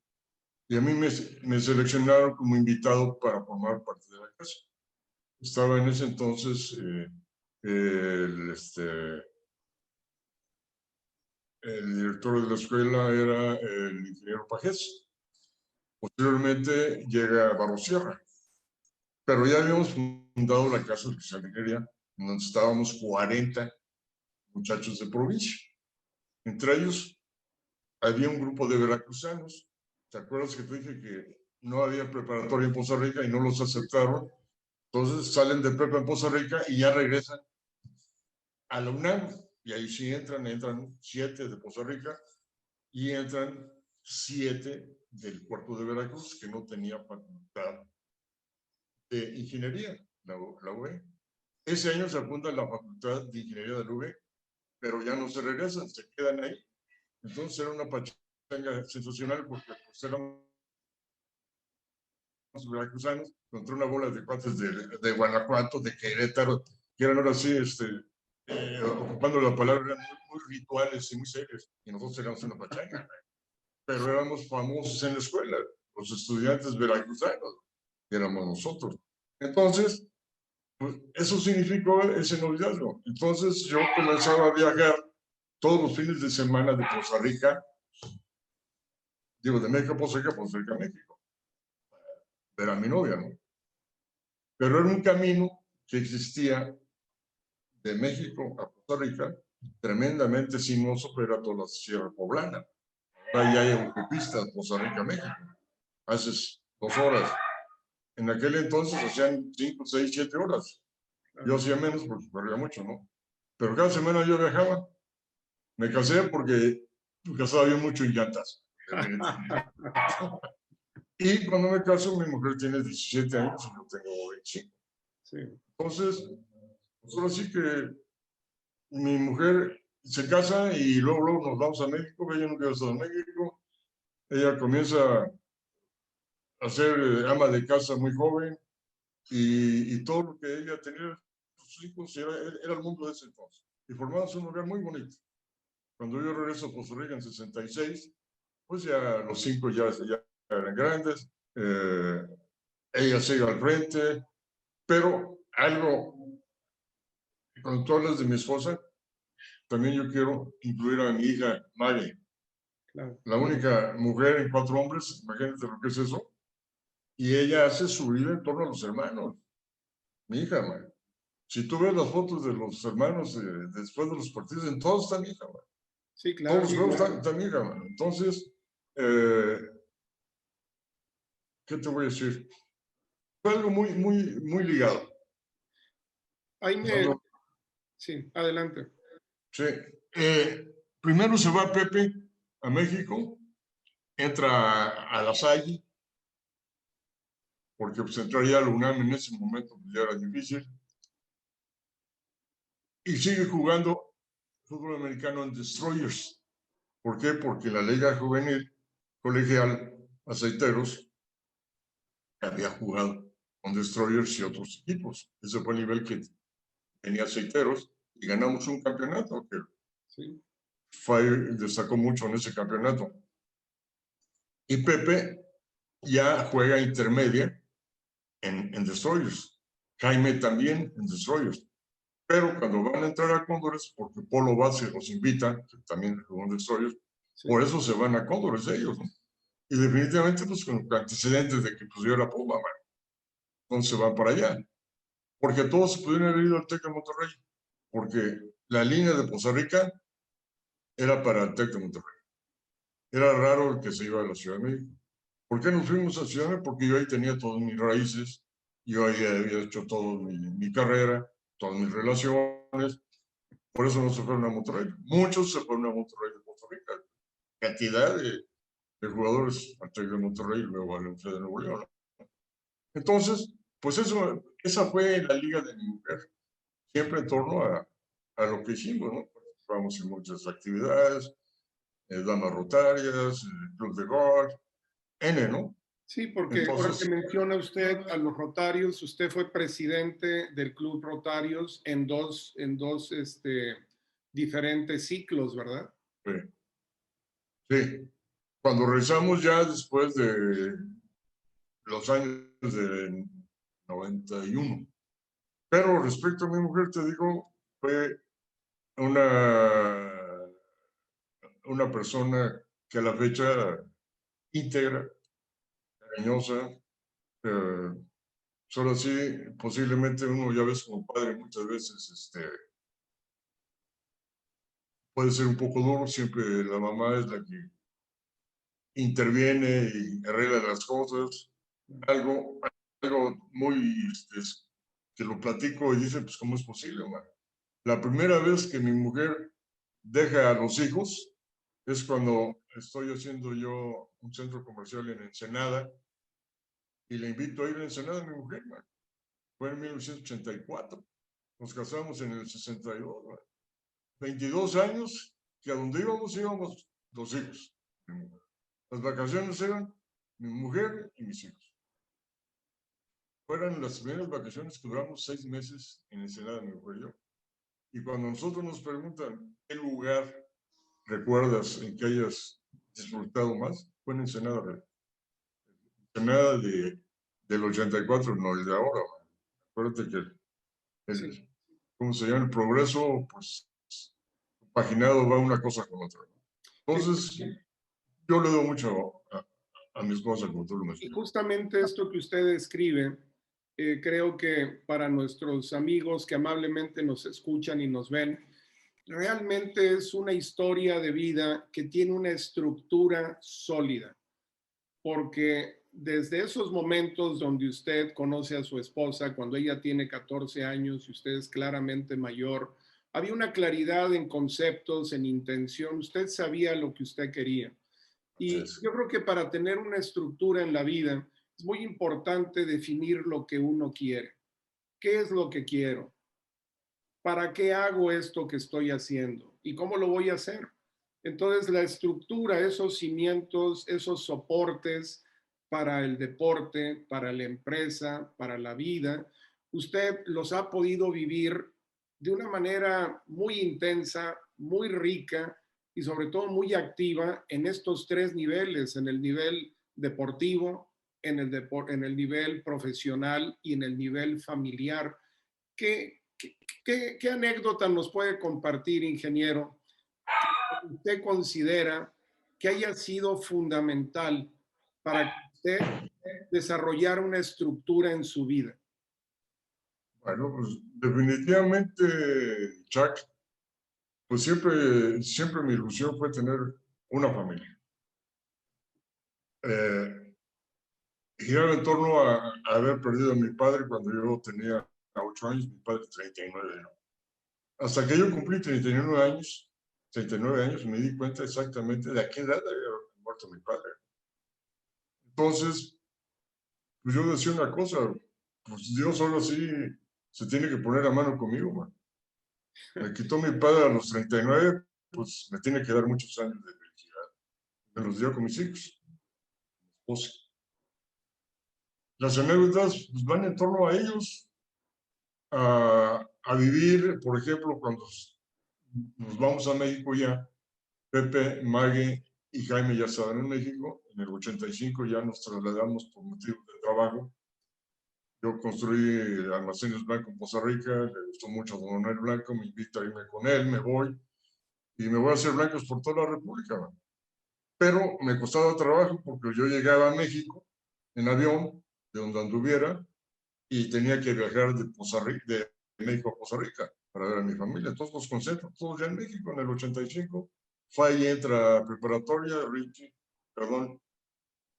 y a mí me seleccionaron como invitado para formar parte de la casa. Estaba en ese entonces el director de la escuela era el ingeniero Pajés. Posteriormente llega Barrosierra. Pero ya habíamos fundado la Casa Especial de Ingeniería, en donde estábamos 40 muchachos de provincia. Entre ellos había un grupo de veracruzanos. ¿Te acuerdas que te dije que no había preparatoria en Poza Rica y no los aceptaron? Entonces salen de prepa en Poza Rica y ya regresan a la UNAM. Y ahí sí entran 7 de Poza Rica y entran 7 del puerto de Veracruz, que no tenía facultad de ingeniería, la UE. Ese año se funda la Facultad de Ingeniería de la UE, pero ya no se regresan, se quedan ahí. Entonces era una pachanga sensacional porque pues, éramos veracruzanos contra una bola de cuates de Guanajuato, de Querétaro, que eran ahora sí, ocupando la palabra, eran muy rituales y muy serios. Y nosotros éramos una pachanga, pero éramos famosos en la escuela, los estudiantes veracruzanos, que éramos nosotros. Entonces, pues, eso significó ese noviazgo. Entonces yo comenzaba a viajar todos los fines de semana de Costa Rica, digo, de México a Costa Rica, México, ver a mi novia, ¿no? Pero era un camino que existía de México a Costa Rica, tremendamente sinuoso, pero era toda la Sierra Poblana. Ahí hay autopista de Costa Rica a México. Haces 2 horas. En aquel entonces hacían 5, 6, 7 horas. Yo hacía menos porque corría mucho, ¿no? Pero cada semana yo viajaba. Me casé porque casaba yo mucho en llantas. Y cuando me caso, mi mujer tiene 17 años y yo tengo 25. Sí. Entonces, pues ahora sí que mi mujer se casa y luego nos vamos a México. Ella nunca ha estado en México. Ella comienza a ser ama de casa muy joven y todo lo que ella tenía, sus hijos, era el mundo de ese entonces. Y formamos un hogar muy bonito. Cuando yo regreso a Costa Rica en 66, pues ya los 5 ya eran grandes, ella sigue al frente, pero algo, cuando tú hablas de mi esposa, también yo quiero incluir a mi hija Mari, claro, la única mujer en 4 hombres, imagínate lo que es eso, y ella hace su vida en torno a los hermanos, mi hija Mari. Si tú ves las fotos de los hermanos después de los partidos, en todos está mi hija, man. Sí, claro. Todos los juegos están mi hija, man. Entonces, ¿qué te voy a decir? Fue algo muy, muy, muy ligado. Ahí me... Sí, adelante. Sí. Primero se va Pepe a México, entra a La Salle, porque pues entraría a la UNAM en ese momento pues, ya era difícil. Y sigue jugando fútbol americano en Destroyers. ¿Por qué? Porque la Liga Juvenil colegial, aceiteros, que había jugado con Destroyers y otros equipos. Ese fue el nivel que tenía aceiteros y ganamos un campeonato que Sí, destacó mucho en ese campeonato. Y Pepe ya juega intermedia en Destroyers. Jaime también en Destroyers. Pero cuando van a entrar a Cóndores, porque Polo Vázquez los invita, que también jugó en Destroyers, sí. por eso se van a Cóndores ellos, ¿no? Y definitivamente, pues con antecedentes de que pues yo era Puma, man. Entonces se van para allá. Porque todos se pudieron haber ido al TEC de Monterrey. Porque la línea de Poza Rica era para el TEC de Monterrey. Era raro el que se iba a la Ciudad de México. ¿Por qué nos fuimos a Ciudad de México? Porque yo ahí tenía todas mis raíces, yo ahí había hecho toda mi carrera, todas mis relaciones. Por eso no se fueron a Monterrey. Muchos se fueron a Monterrey de Costa Rica. Cantidad de jugadores al TEC de Monterrey y luego al Universidad de Nuevo León. Entonces, pues esa fue la liga de mi mujer. Siempre en torno a lo que hicimos, ¿no? Participamos en muchas actividades, damas rotarias, club de golf, N, ¿no? Sí, porque ahora que Entonces, menciona usted a los Rotarios, usted fue presidente del Club Rotarios en dos diferentes ciclos, ¿verdad? sí, sí. Cuando regresamos ya después de los años de 91. Pero respecto a mi mujer, te digo, fue una persona que a la fecha íntegra, cariñosa, solo así, posiblemente uno ya ves como padre muchas veces, puede ser un poco duro, siempre la mamá es la que interviene y arregla las cosas, algo muy, que lo platico y dice, pues, ¿cómo es posible, man? La primera vez que mi mujer deja a los hijos es cuando estoy haciendo yo un centro comercial en Ensenada y le invito a ir a Ensenada a mi mujer, man. Fue en 1984. Nos casamos en el 62, man. 22 años que a donde íbamos dos hijos. Las vacaciones eran mi mujer y mis hijos. Fueron las primeras vacaciones que duramos 6 meses en Ensenada, mi mujer y yo. Y cuando nosotros nos preguntan qué lugar recuerdas en que hayas disfrutado más, fue en Ensenada. Ensenada del 84, no el de ahora. Acuérdate que Sí. ¿cómo se llama? El progreso, pues, paginado va una cosa con otra. Sí. Entonces, yo le doy mucho a mi esposa, como tú lo Y mencionas. justamente esto que usted escribe, creo que para nuestros amigos que amablemente nos escuchan y nos ven, realmente es una historia de vida que tiene una estructura sólida, porque desde esos momentos donde usted conoce a su esposa, cuando ella tiene 14 años y usted es claramente mayor, había una claridad en conceptos, en intención, usted sabía lo que usted quería. Así Y es. yo creo que para tener una estructura en la vida es muy importante definir lo que uno quiere. ¿Qué es lo que quiero? ¿Para qué hago esto que estoy haciendo? ¿Y cómo lo voy a hacer? Entonces, la estructura, esos cimientos, esos soportes para el deporte, para la empresa, para la vida, usted los ha podido vivir de una manera muy intensa, muy rica y sobre todo muy activa en estos tres niveles, en el nivel deportivo, en el nivel profesional y en el nivel familiar. ¿Qué, qué anécdota nos puede compartir, ingeniero, que usted considera que haya sido fundamental para que usted desarrollara una estructura en su vida? Bueno, pues definitivamente, Chuck, pues siempre mi ilusión fue tener una familia. Giraba en torno a haber perdido a mi padre cuando yo tenía 8 años, mi padre 39, ¿no? Hasta que yo cumplí 39 años, me di cuenta exactamente de a qué edad había muerto mi padre. Entonces, pues yo decía una cosa, pues Dios solo así se tiene que poner a mano conmigo, man. Me quitó mi padre a los 39, pues me tiene que dar muchos años de felicidad. Me los dio con mis hijos. esposa. Las anécdotas pues, van en torno a ellos, a vivir, por ejemplo, cuando nos vamos a México ya, Pepe, Maggie y Jaime ya estaban en México. En el 85 ya nos trasladamos por motivos de trabajo. Yo construí Almacenes Blanco en Costa Rica, le gustó mucho a don Manuel Blanco, me invita a irme con él, me voy, y me voy a hacer blancos por toda la República. ¿No? Pero me costaba trabajo porque yo llegaba a México en avión, de donde anduviera, y tenía que viajar de México a Costa Rica para ver a mi familia. Entonces los concentro todos ya en México en el 85. Fay entra preparatoria, Richie, perdón,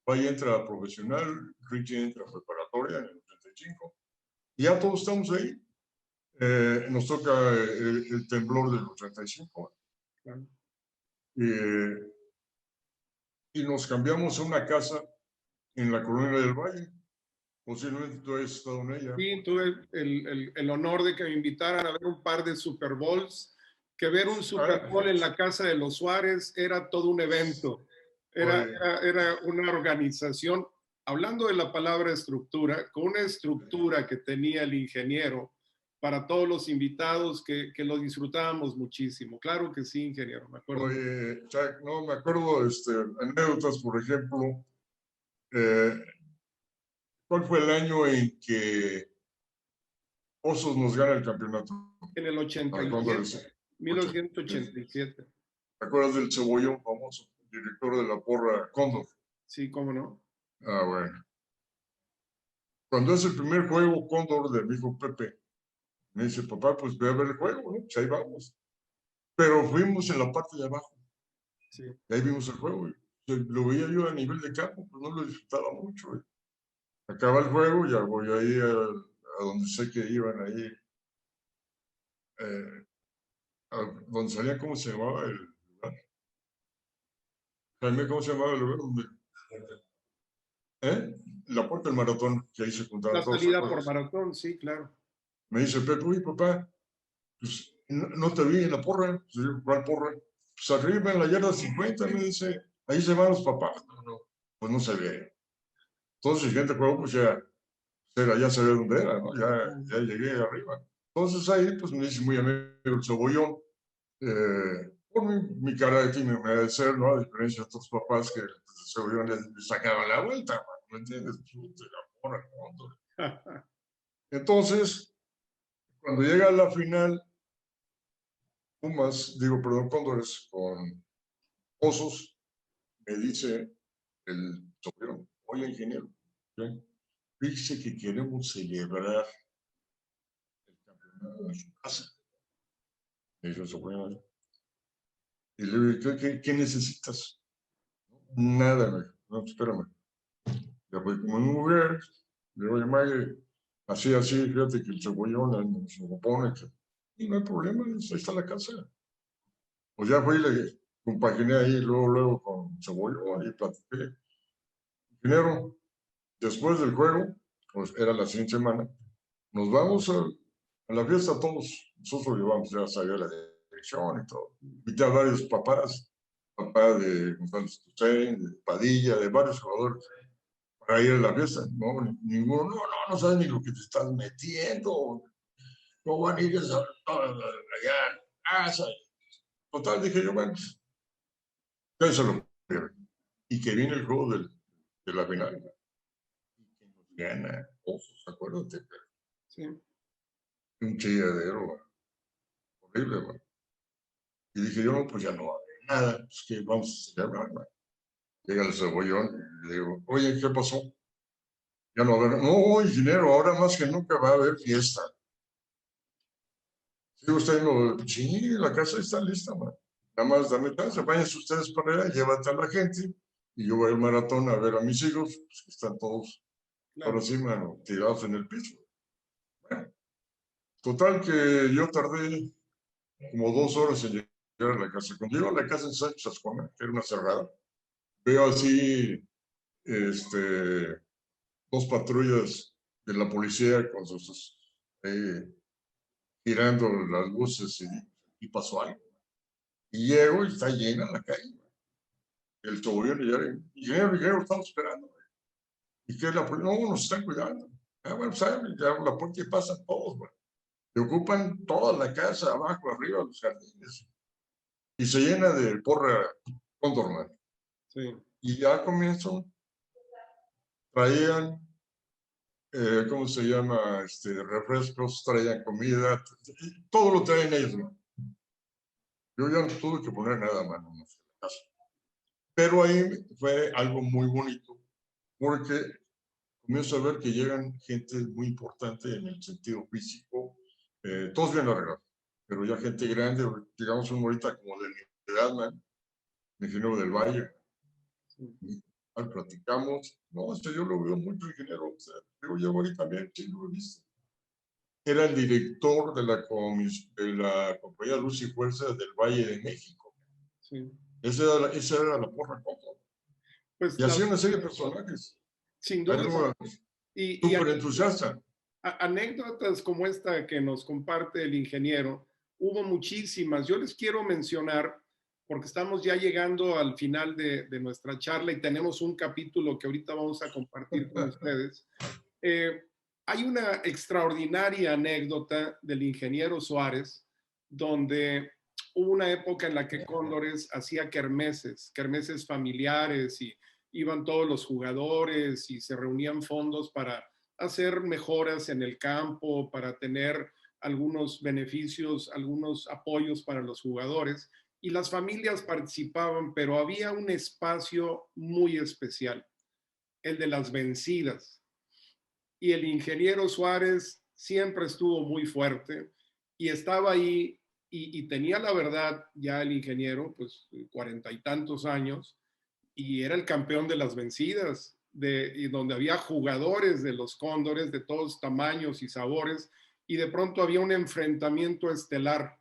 Fay entra profesional, Richie entra preparatoria en el 85. Y ya todos estamos ahí. Nos toca el temblor del 85. Y nos cambiamos a una casa en la Colonia del Valle. Posiblemente tú has estado en ella. Sí, tuve el honor de que me invitaran a ver un par de Super Bowls, que ver un Super Bowl en la casa de los Suárez era todo un evento, era una organización, hablando de la palabra estructura, con una estructura que tenía el ingeniero para todos los invitados que lo disfrutábamos muchísimo. Claro que sí, ingeniero, me acuerdo. Oye, Jack, no, me acuerdo anécdotas, por ejemplo, ¿cuál fue el año en que Osos nos gana el campeonato? En el 87, 1987. ¿Te acuerdas del Cebollón famoso, director de la porra Cóndor? Sí, cómo no. Ah, bueno. Cuando es el primer juego Cóndor de mi hijo Pepe, me dice, papá, pues ve a ver el juego, ¿no? Pues ahí vamos. Pero fuimos en la parte de abajo. Sí. Y ahí vimos el juego. Lo veía yo a nivel de campo, pues no lo disfrutaba mucho. Acaba el juego, ya voy ahí a donde sé que iban ahí. A donde salía, ¿cómo se llamaba el lugar? Jaime, ¿cómo se llamaba el lugar? La puerta del maratón, que ahí se juntaban La todos. salida por maratón, sí, claro. Me dice Pepe, uy, papá, pues no te vi en la porra. Pues, yo, ¿cuál porra? Pues arriba en la yarda 50, me dice, ahí se van los papás. No, pues no se ve. Entonces, el siguiente juego, pues ya sabía dónde era, ¿no? Ya llegué arriba. Entonces ahí, pues me dice muy amigo el Cebollón, por mi cara de tímido me ha de ser, ¿no? A diferencia de otros papás que el Cebollón le sacaban la vuelta, ¿no entiendes? Entonces, cuando llega la final, Cóndores con Osos, me dice el Cebollón, oye, ingeniero, dice que queremos celebrar el campeonato en su casa. Y yo, Cebollón, y le digo, ¿qué necesitas? Nada, me dijo, no, espérame. Ya fui como una mujer, le digo, oye, Maggie, así, fíjate que el Cebollón se opone, y no hay problema, ahí está la casa. Pues ya fui y le compaginé ahí luego con Cebollón y platiqué. Ingeniero, después del juego, pues era la siguiente semana, nos vamos a la fiesta todos. Nosotros llevamos, ya sabía la dirección y todo. Invité a varios papás, papá de González Tucen, de Padilla, de varios jugadores, para ir a la fiesta. No, ninguno, no sabes ni lo que te estás metiendo. No van a ir allá a casa. Total, dije yo, bueno, pues, eso lo y que viene el juego de la final. Y que nos gana Osos, acuérdate. Sí. Un chilladero, horrible, man. Y dije yo, no, pues ya no va a haber nada, pues que vamos a celebrar, man. Llega el Cebollón y le digo, oye, ¿qué pasó? Ya no va a haber, no, ingeniero, ahora más que nunca va a haber fiesta. Sí, usted sí, la casa está lista, man. Nada más dame chance, váyanse ustedes para allá, llévate a la gente y yo voy al maratón a ver a mis hijos, pues que están todos ahora sí, mano, tirados en el piso. Bueno, total que yo tardé como 2 horas en llegar a la casa. Cuando llego a la casa en Sánchez Ascona, que era una cerrada, veo así 2 patrullas de la policía con sus girando las luces y pasó algo. Y llego y está llena la calle. El Cebollón y ingeniero, estamos esperando. ¿Y qué es la policía? No, nos están cuidando. Ah, bueno, ¿saben? Ya la policía pasan todos, bueno. Y ocupan toda la casa, abajo, arriba, los jardines. Y se llena de porra Condorman. Sí. Y ya comienzo, traían, ¿cómo se llama? Refrescos, traían comida, todo lo traen ellos, ¿no? Yo ya no tuve que poner nada a mano, no sé, en la casa. Pero ahí fue algo muy bonito, porque comienzo a ver que llegan gente muy importante en el sentido físico, todos bien arreglados, pero ya gente grande, digamos un ahorita como de mi edad, man, ingeniero del Valle, y, platicamos, no, yo lo veo mucho ingeniero, o sea, yo llevo ahí también, sí, lo he visto. Era el director de de la compañía Luz y Fuerza del Valle de México. Sí. Esa era la porra Coco. Pues Y así una serie de personajes. sin duda. Algo Y súper entusiasta. anécdotas como esta que nos comparte el ingeniero, hubo muchísimas. Yo les quiero mencionar, porque estamos ya llegando al final de nuestra charla y tenemos un capítulo que ahorita vamos a compartir con ustedes. Hay una extraordinaria anécdota del ingeniero Suárez, donde hubo una época en la que Cóndores hacía kermeses familiares y iban todos los jugadores y se reunían fondos para hacer mejoras en el campo, para tener algunos beneficios, algunos apoyos para los jugadores. Y las familias participaban, pero había un espacio muy especial, el de las vencidas. Y el ingeniero Suárez siempre estuvo muy fuerte y estaba ahí y tenía la verdad ya el ingeniero, pues 40 y tantos años, y era el campeón de las vencidas, y donde había jugadores de los Cóndores de todos tamaños y sabores, y de pronto había un enfrentamiento estelar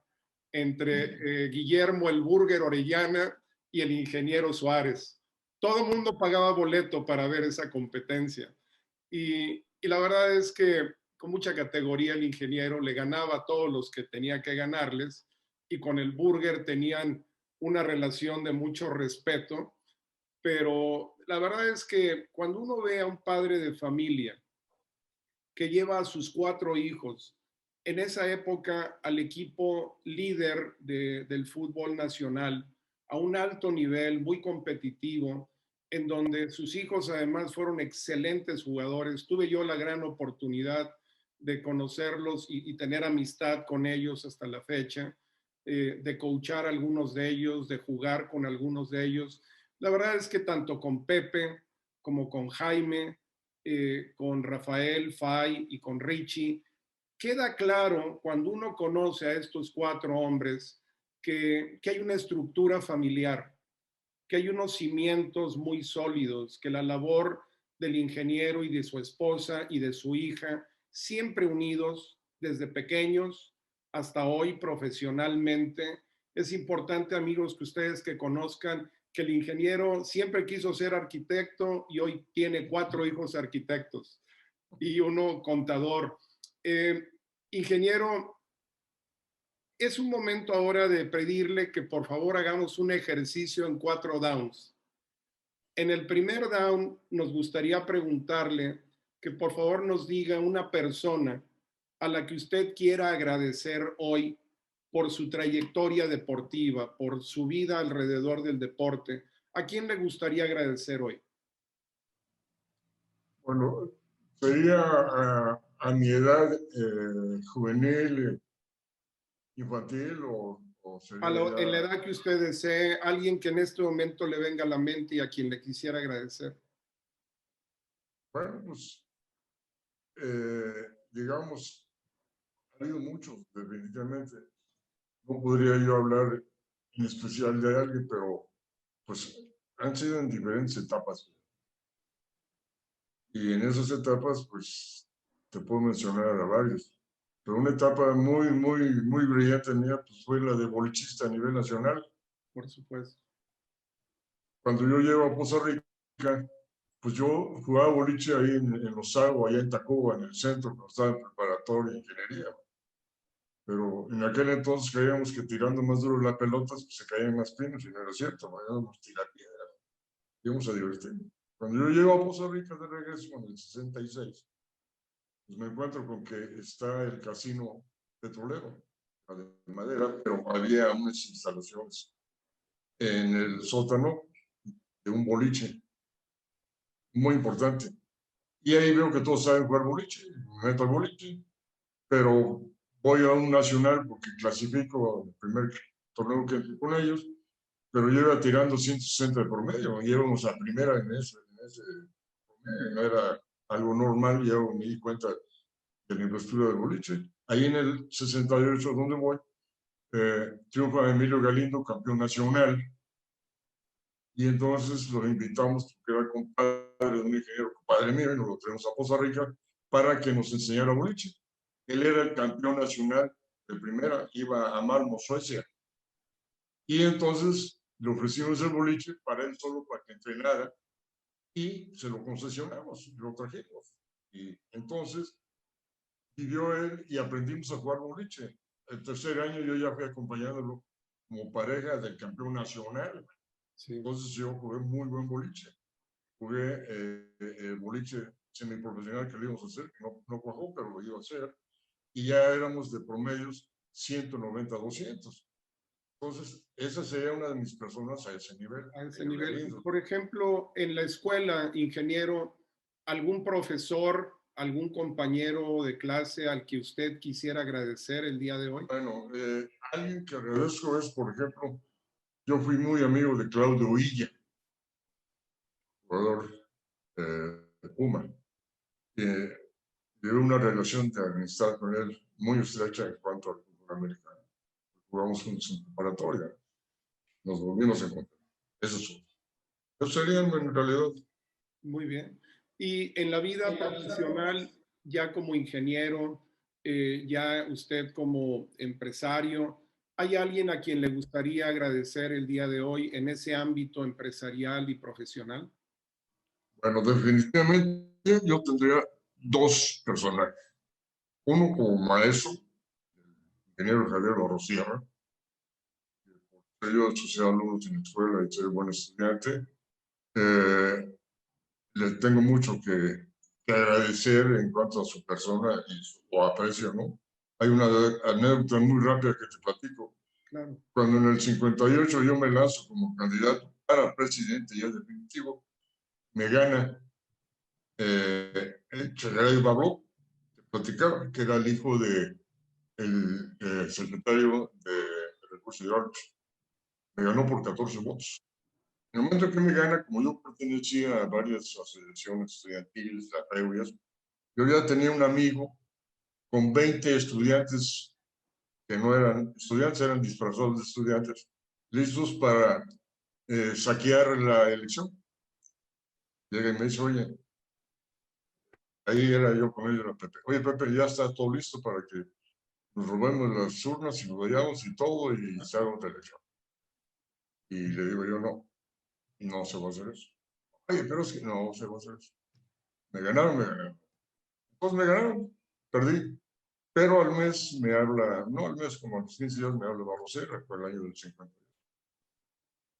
entre Guillermo el Burger Orellana y el ingeniero Suárez. Todo el mundo pagaba boleto para ver esa competencia. Y la verdad es que con mucha categoría el ingeniero le ganaba a todos los que tenía que ganarles, y con el Burger tenían una relación de mucho respeto. Pero la verdad es que cuando uno ve a un padre de familia que lleva a sus 4 hijos, en esa época al equipo líder del fútbol nacional, a un alto nivel, muy competitivo, en donde sus hijos además fueron excelentes jugadores, tuve yo la gran oportunidad de conocerlos y tener amistad con ellos hasta la fecha, de coachar a algunos de ellos, de jugar con algunos de ellos. La verdad es que tanto con Pepe como con Jaime, con Rafael, Fay y con Richie, queda claro cuando uno conoce a estos 4 hombres que hay una estructura familiar, que hay unos cimientos muy sólidos, que la labor del ingeniero y de su esposa y de su hija, siempre unidos desde pequeños hasta hoy profesionalmente. Es importante, amigos, que ustedes que conozcan que el ingeniero siempre quiso ser arquitecto y hoy tiene 4 hijos arquitectos y uno contador. Eh, Ingeniero, es un momento ahora de pedirle que por favor hagamos un ejercicio en 4 downs. En el primer down nos gustaría preguntarle que por favor nos diga una persona a la que usted quiera agradecer hoy por su trayectoria deportiva, por su vida alrededor del deporte. ¿A quién le gustaría agradecer hoy? Bueno, sería a mi edad juvenil, infantil, o sería En la ya, edad que usted desee, alguien que en este momento le venga a la mente y a quien le quisiera agradecer. bueno, pues, digamos, ha habido muchos, definitivamente. No podría yo hablar en especial de alguien, pero pues han sido en diferentes etapas. Y en esas etapas, pues, te puedo mencionar a varios. Pero una etapa muy, muy, muy brillante mía, pues, fue la de bolichista a nivel nacional. Por supuesto. Cuando yo llego a Poza Rica, pues yo jugaba boliche ahí en Los Agua, allá en Tacuba, en el centro, cuando estaba en preparatoria de ingeniería. Pero en aquel entonces creíamos que tirando más duro la pelota pues, se caían más pinos, y no era cierto, íbamos a tirar piedras, íbamos a divertirnos. Cuando yo llego a Poza Rica de regreso en el 66, pues me encuentro con que está el casino petrolero de madera, pero había unas instalaciones en el sótano de un boliche muy importante. Y ahí veo que todos saben jugar boliche, me meto al boliche, pero voy a un nacional porque clasifico al primer torneo que entré con ellos, pero yo iba tirando 160 de promedio, y íbamos a primera en ese promedio, no era algo normal, y yo me di cuenta de la infraestructura del boliche. Ahí en el 68, donde voy, triunfa Emilio Galindo, campeón nacional, y entonces lo invitamos, porque era compadre de un ingeniero, compadre mío, y nos lo traemos a Poza Rica para que nos enseñara boliche. Él era el campeón nacional de primera, iba a Malmo, Suecia. Y entonces le ofrecimos el boliche para él solo, para que entrenara, y se lo concesionamos, lo trajimos. Y entonces vivió él y aprendimos a jugar boliche. El tercer año yo ya fui acompañándolo como pareja del campeón nacional. Sí. Entonces yo jugué muy buen boliche. Jugué el boliche semiprofesional que le íbamos a hacer, que no cuajó, pero lo iba a hacer. Y ya éramos de promedios 190, 200. Entonces, esa sería una de mis personas a ese nivel. A ese nivel. Por ejemplo, en la escuela, ingeniero, ¿algún profesor, algún compañero de clase al que usted quisiera agradecer el día de hoy? Bueno, alguien que agradezco es, por ejemplo, yo fui muy amigo de Claudio Illa, jugador de Puma. Tuve una relación de amistad con él muy estrecha en cuanto al fútbol americano. Jugamos juntos en preparatoria. Nos volvimos a encontrar. Eso sería en realidad. Muy bien. Y en la vida profesional, ya como ingeniero, ya usted como empresario, ¿hay alguien a quien le gustaría agradecer el día de hoy en ese ámbito empresarial y profesional? Bueno, definitivamente yo tendría dos personajes. Uno como maestro, el ingeniero Javier Rosierra, que yo asocié alumnos en la escuela y soy buen estudiante. Le tengo mucho que agradecer en cuanto a su persona y su aprecio, ¿no? Hay una anécdota muy rápida que te platico. Claro. Cuando en el 58 yo me lanzo como candidato para presidente ya definitivo, me gana Chegaray Babló, que platicaba, que era el hijo de el secretario de Recursos Hidráulicos. Me ganó por 14 votos. En el momento que me gana, como yo pertenecía a varias asociaciones estudiantiles, las yo ya tenía un amigo con 20 estudiantes que no eran estudiantes, eran disfrazados de estudiantes, listos para saquear la elección. Llega y me dice, oye, ahí era yo con él, era Pepe. Oye, Pepe, ya está todo listo para que nos robemos las urnas y nos vayamos y todo y se haga otra elección. Y le digo yo, no se va a hacer eso. Oye, pero es que no se va a hacer eso. Me ganaron. Pues me ganaron, perdí. Pero al mes me habla, no al mes, como a los 15 días me habla Barrosera, fue el año del 50.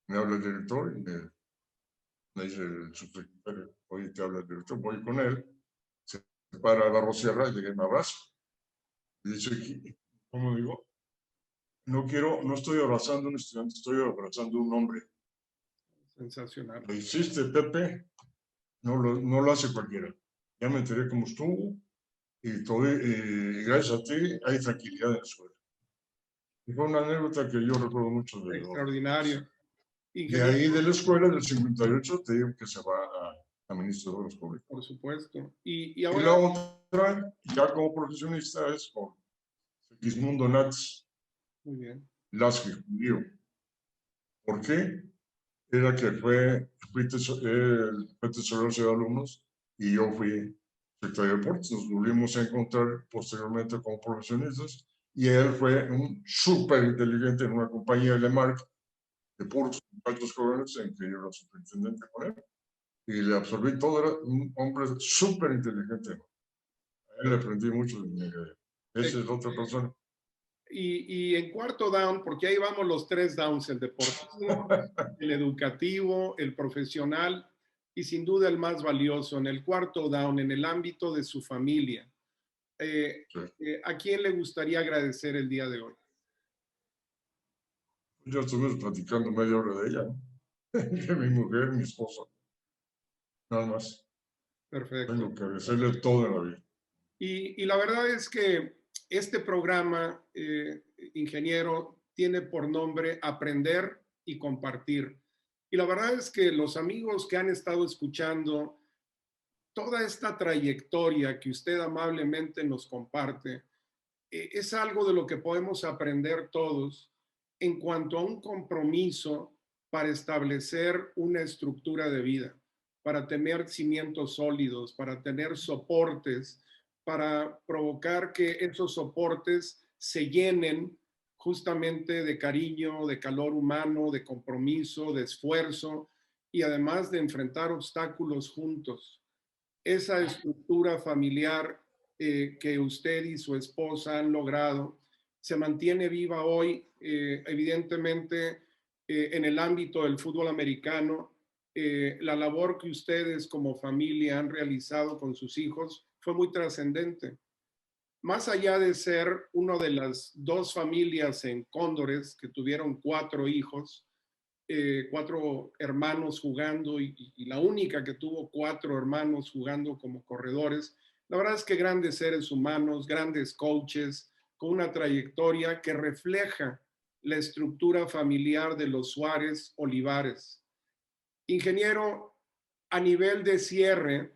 Me habla el director y me dice el subsecretario, oye, te habla el director, voy con él, se para Barrosera y le me abrazo. Y dice, ¿cómo digo? No estoy abrazando a un estudiante, estoy abrazando a un hombre. Sensacional. Lo hiciste, Pepe, no lo hace cualquiera. Ya me enteré cómo estuvo y gracias a ti hay tranquilidad en la escuela. Y fue una anécdota que yo recuerdo mucho de extraordinario. Y ahí de la escuela del 58 te digo que se va a ministro de Obras Públicas. Por supuesto. Y ahora, ahora... Y la otra, ya como profesionista, es con Gismundo Nats. Muy bien. Lasky, judío. ¿Por qué? Era que fue tesorero de alumnos y yo fui secretario de deportes. Nos volvimos a encontrar posteriormente como profesionistas y él fue un súper inteligente en una compañía de Lemark de puros altos jóvenes en que yo era superintendente con él y le absorbí todo. Era un hombre súper inteligente. A él le aprendí mucho. Esa es otra persona. Y en cuarto down, porque ahí vamos los tres downs, el deportivo, el educativo, el profesional. y sin duda el más valioso, en el cuarto down, en el ámbito de su familia. Sí. ¿A quién le gustaría agradecer el día de hoy? Ya estuvimos platicando media hora de ella, ¿no? De mi mujer, mi esposa, nada más. Perfecto. Tengo que agradecerle todo en la vida. Y la verdad es que este programa, ingeniero, tiene por nombre Aprender y Compartir. Y la verdad es que los amigos que han estado escuchando toda esta trayectoria que usted amablemente nos comparte, es algo de lo que podemos aprender todos en cuanto a un compromiso para establecer una estructura de vida, para tener cimientos sólidos, para tener soportes, para provocar que esos soportes se llenen justamente de cariño, de calor humano, de compromiso, de esfuerzo y además de enfrentar obstáculos juntos. Esa estructura familiar que usted y su esposa han logrado se mantiene viva hoy, evidentemente, en el ámbito del fútbol americano. La labor que ustedes como familia han realizado con sus hijos fue muy trascendente. Más allá de ser una de las dos familias en Cóndores que tuvieron 4 hijos, 4 hermanos jugando y la única que tuvo 4 hermanos jugando como corredores. La verdad es que grandes seres humanos, grandes coaches, con una trayectoria que refleja la estructura familiar de los Suárez Olivares. Ingeniero, a nivel de cierre,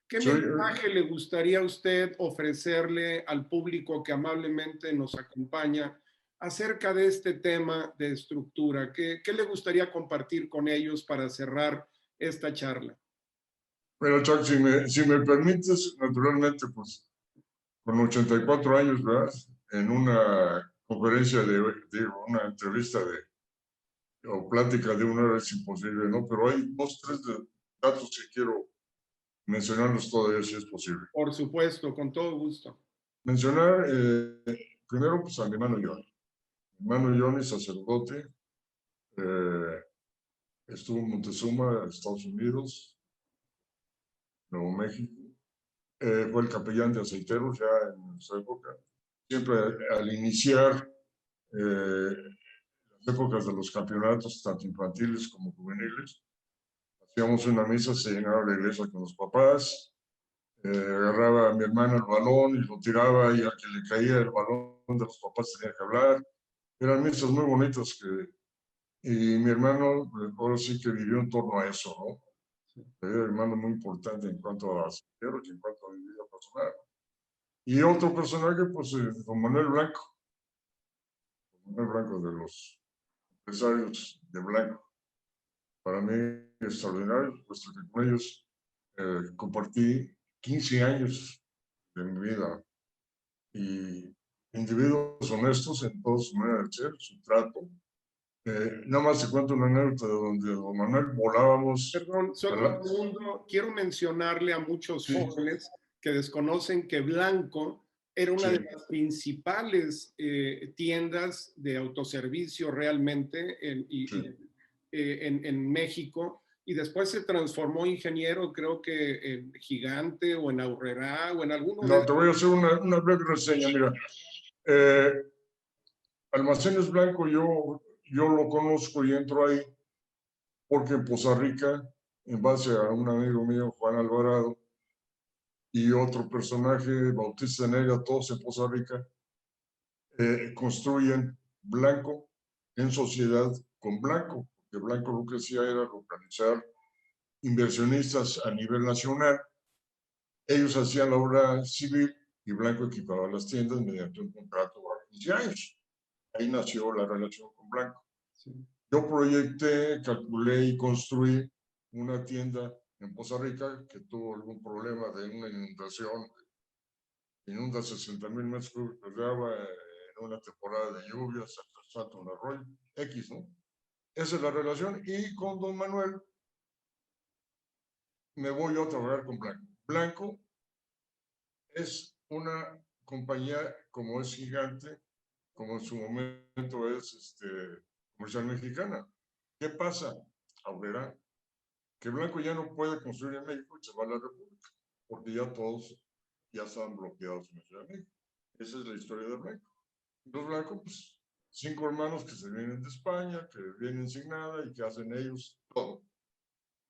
¿qué Sí, mensaje le gustaría a usted ofrecerle al público que amablemente nos acompaña acerca de este tema de estructura? ¿Qué le gustaría compartir con ellos para cerrar esta charla? pero Chuck, si me permites, naturalmente, pues con 84 años, ¿verdad? En una conferencia de una entrevista o plática de 1 hora es imposible, ¿no? Pero hay 2, 3 datos que quiero mencionarlos todavía si es posible. Por supuesto, con todo gusto. Mencionar primero pues a mi hermano Johnny. Mi hermano Johnny, sacerdote, eh, estuvo en Montezuma, Estados Unidos, Nuevo México. Fue el capellán de aceiteros ya en esa época. Siempre al iniciar las épocas de los campeonatos, tanto infantiles como juveniles, hacíamos una misa, se llenaba la iglesia con los papás, agarraba a mi hermano el balón y lo tiraba y al que le caía el balón de los papás tenía que hablar. Eran misas muy bonitas y mi hermano ahora sí que vivió en torno a eso, ¿no? Era un hermano muy importante en cuanto a aceiteros y en cuanto a mi vida personal. Y otro personaje, pues, don Manuel Blanco. Manuel Blanco, de los empresarios de Blanco. Para mí, extraordinario, puesto que con ellos compartí 15 años de mi vida. Y individuos honestos en toda su manera de ser, su trato. Nada más te cuento una anécdota de donde don Manuel volábamos. Perdón, solo un segundo. Quiero mencionarle a muchos Sí, jóvenes que desconocen que Blanco era una sí, de las principales tiendas de autoservicio realmente sí. en México y después se transformó ingeniero, creo que en Gigante o en Aurrerá o en alguno de No, te voy a hacer una breve reseña. Mira, eh, Almacenes Blanco, yo lo conozco y entro ahí porque en Poza Rica, en base a un amigo mío, Juan Alvarado, y otro personaje, Bautista Negra, todos en Poza Rica, construyen Blanco en sociedad con Blanco, porque Blanco lo que hacía era localizar inversionistas a nivel nacional. Ellos hacían la obra civil y Blanco equipaba las tiendas mediante un contrato a 15 años. Ahí nació la relación con Blanco. Sí. Yo proyecté, calculé y construí una tienda en Poza Rica que tuvo algún problema de una inundación. Inunda 60,000 metros cúbicos de agua en una temporada de lluvias, salta un arroyo, X, ¿no? Esa es la relación. Y con don Manuel me voy a trabajar con Blanco. Blanco es una compañía como es gigante, como en su momento es Comercial Mexicana. ¿Qué pasa? Aurrera que Blanco ya no puede construir en México y se va a la República, porque ya todos ya estaban bloqueados en la Ciudad de México. Esa es la historia de Blanco. Los Blanco, pues, 5 hermanos que se vienen de España, que vienen sin nada y que hacen ellos todo.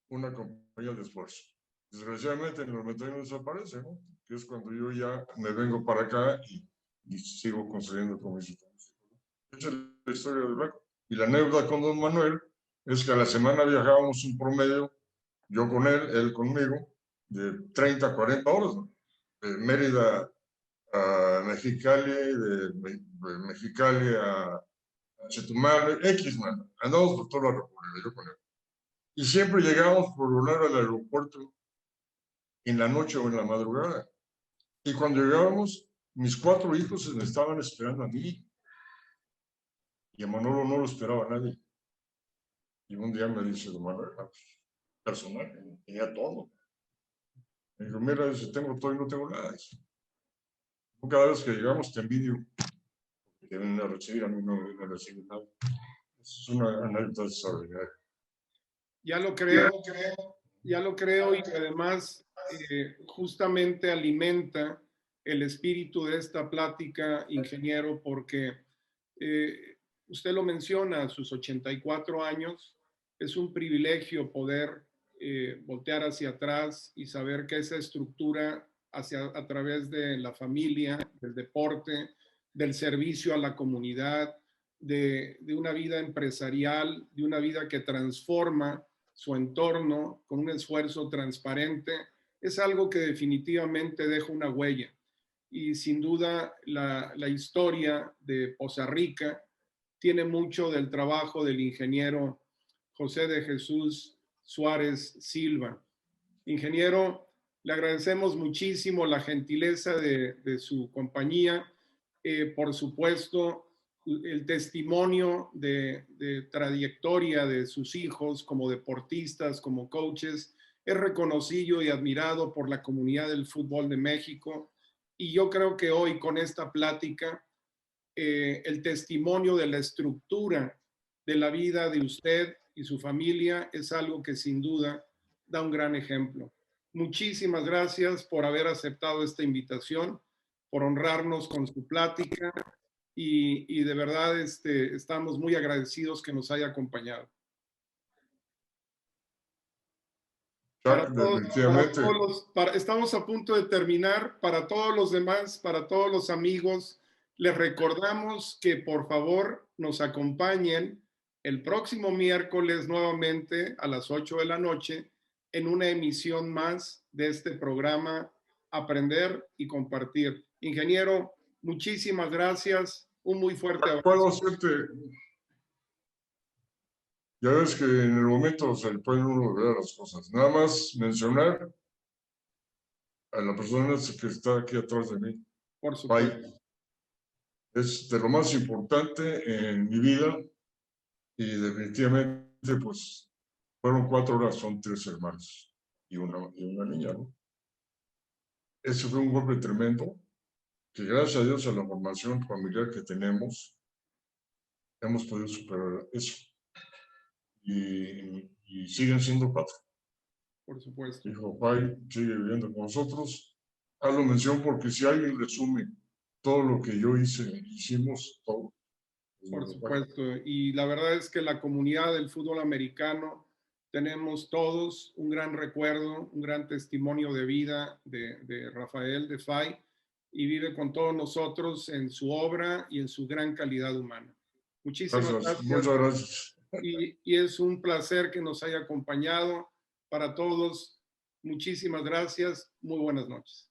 Una compañía de esfuerzo. Desgraciadamente en el 91 desaparece, ¿no? Que es cuando yo ya me vengo para acá y sigo construyendo con mis hijos. Esa es la historia de Blanco. Y la anécdota con don Manuel es que a la semana viajábamos un promedio, yo con él conmigo, de 30 a 40 horas, ¿no? De Mérida a Mexicali, de Mexicali a Chetumal, X, man. Andamos por toda la República, yo con él. Y siempre llegábamos por volar al aeropuerto en la noche o en la madrugada. Y cuando llegábamos, mis 4 hijos me estaban esperando a mí. Y a Manolo no lo esperaba nadie. Y un día me dice, don Manuel, personal, tenía todo. Me dijo, mira, dice, tengo todo y no tengo nada. Dice, cada vez que llegamos te envidio. Que vienen a recibir, a mí no me vienen a recibir nada. Es una anécdota extraordinaria. Ya lo creo, ya lo creo, y además justamente alimenta el espíritu de esta plática, ingeniero, porque usted lo menciona, a sus 84 años, es un privilegio poder voltear hacia atrás y saber que esa estructura a través de la familia, del deporte, del servicio a la comunidad, de una vida empresarial, de una vida que transforma su entorno con un esfuerzo transparente, es algo que definitivamente deja una huella. Y sin duda la historia de Poza Rica tiene mucho del trabajo del ingeniero José de Jesús Suárez Silva. Ingeniero, le agradecemos muchísimo la gentileza de su compañía. Por supuesto, el testimonio de trayectoria de sus hijos como deportistas, como coaches, es reconocido y admirado por la comunidad del fútbol de México. Y yo creo que hoy con esta plática, el testimonio de la estructura de la vida de usted y su familia es algo que sin duda da un gran ejemplo. Muchísimas gracias por haber aceptado esta invitación, por honrarnos con su plática y de verdad estamos muy agradecidos que nos haya acompañado. Estamos a punto de terminar. Para todos los demás, para todos los amigos, les recordamos que por favor nos acompañen el próximo miércoles nuevamente a las 8 de la noche en una emisión más de este programa Aprender y Compartir. Ingeniero, muchísimas gracias. Un muy fuerte abrazo. ¿Puedo hacerte? Ya ves que en el momento se le pueden uno ver las cosas. Nada más mencionar a la persona que está aquí atrás de mí. Por supuesto. Es de lo más importante en mi vida y definitivamente, pues, fueron 4 horas, son 3 hermanos y una niña, ¿no? Eso fue un golpe tremendo, que gracias a Dios a la formación familiar que tenemos, hemos podido superar eso. Y siguen siendo 4. Por supuesto. Dijo, Pai sigue viviendo con nosotros. Hazlo mención porque si alguien resume todo lo que yo hicimos todo. Por supuesto. Y la verdad es que la comunidad del fútbol americano tenemos todos un gran recuerdo, un gran testimonio de vida de Rafael de Fay, y vive con todos nosotros en su obra y en su gran calidad humana. Muchísimas gracias. Muchas gracias. Y es un placer que nos haya acompañado. Para todos, muchísimas gracias. Muy buenas noches.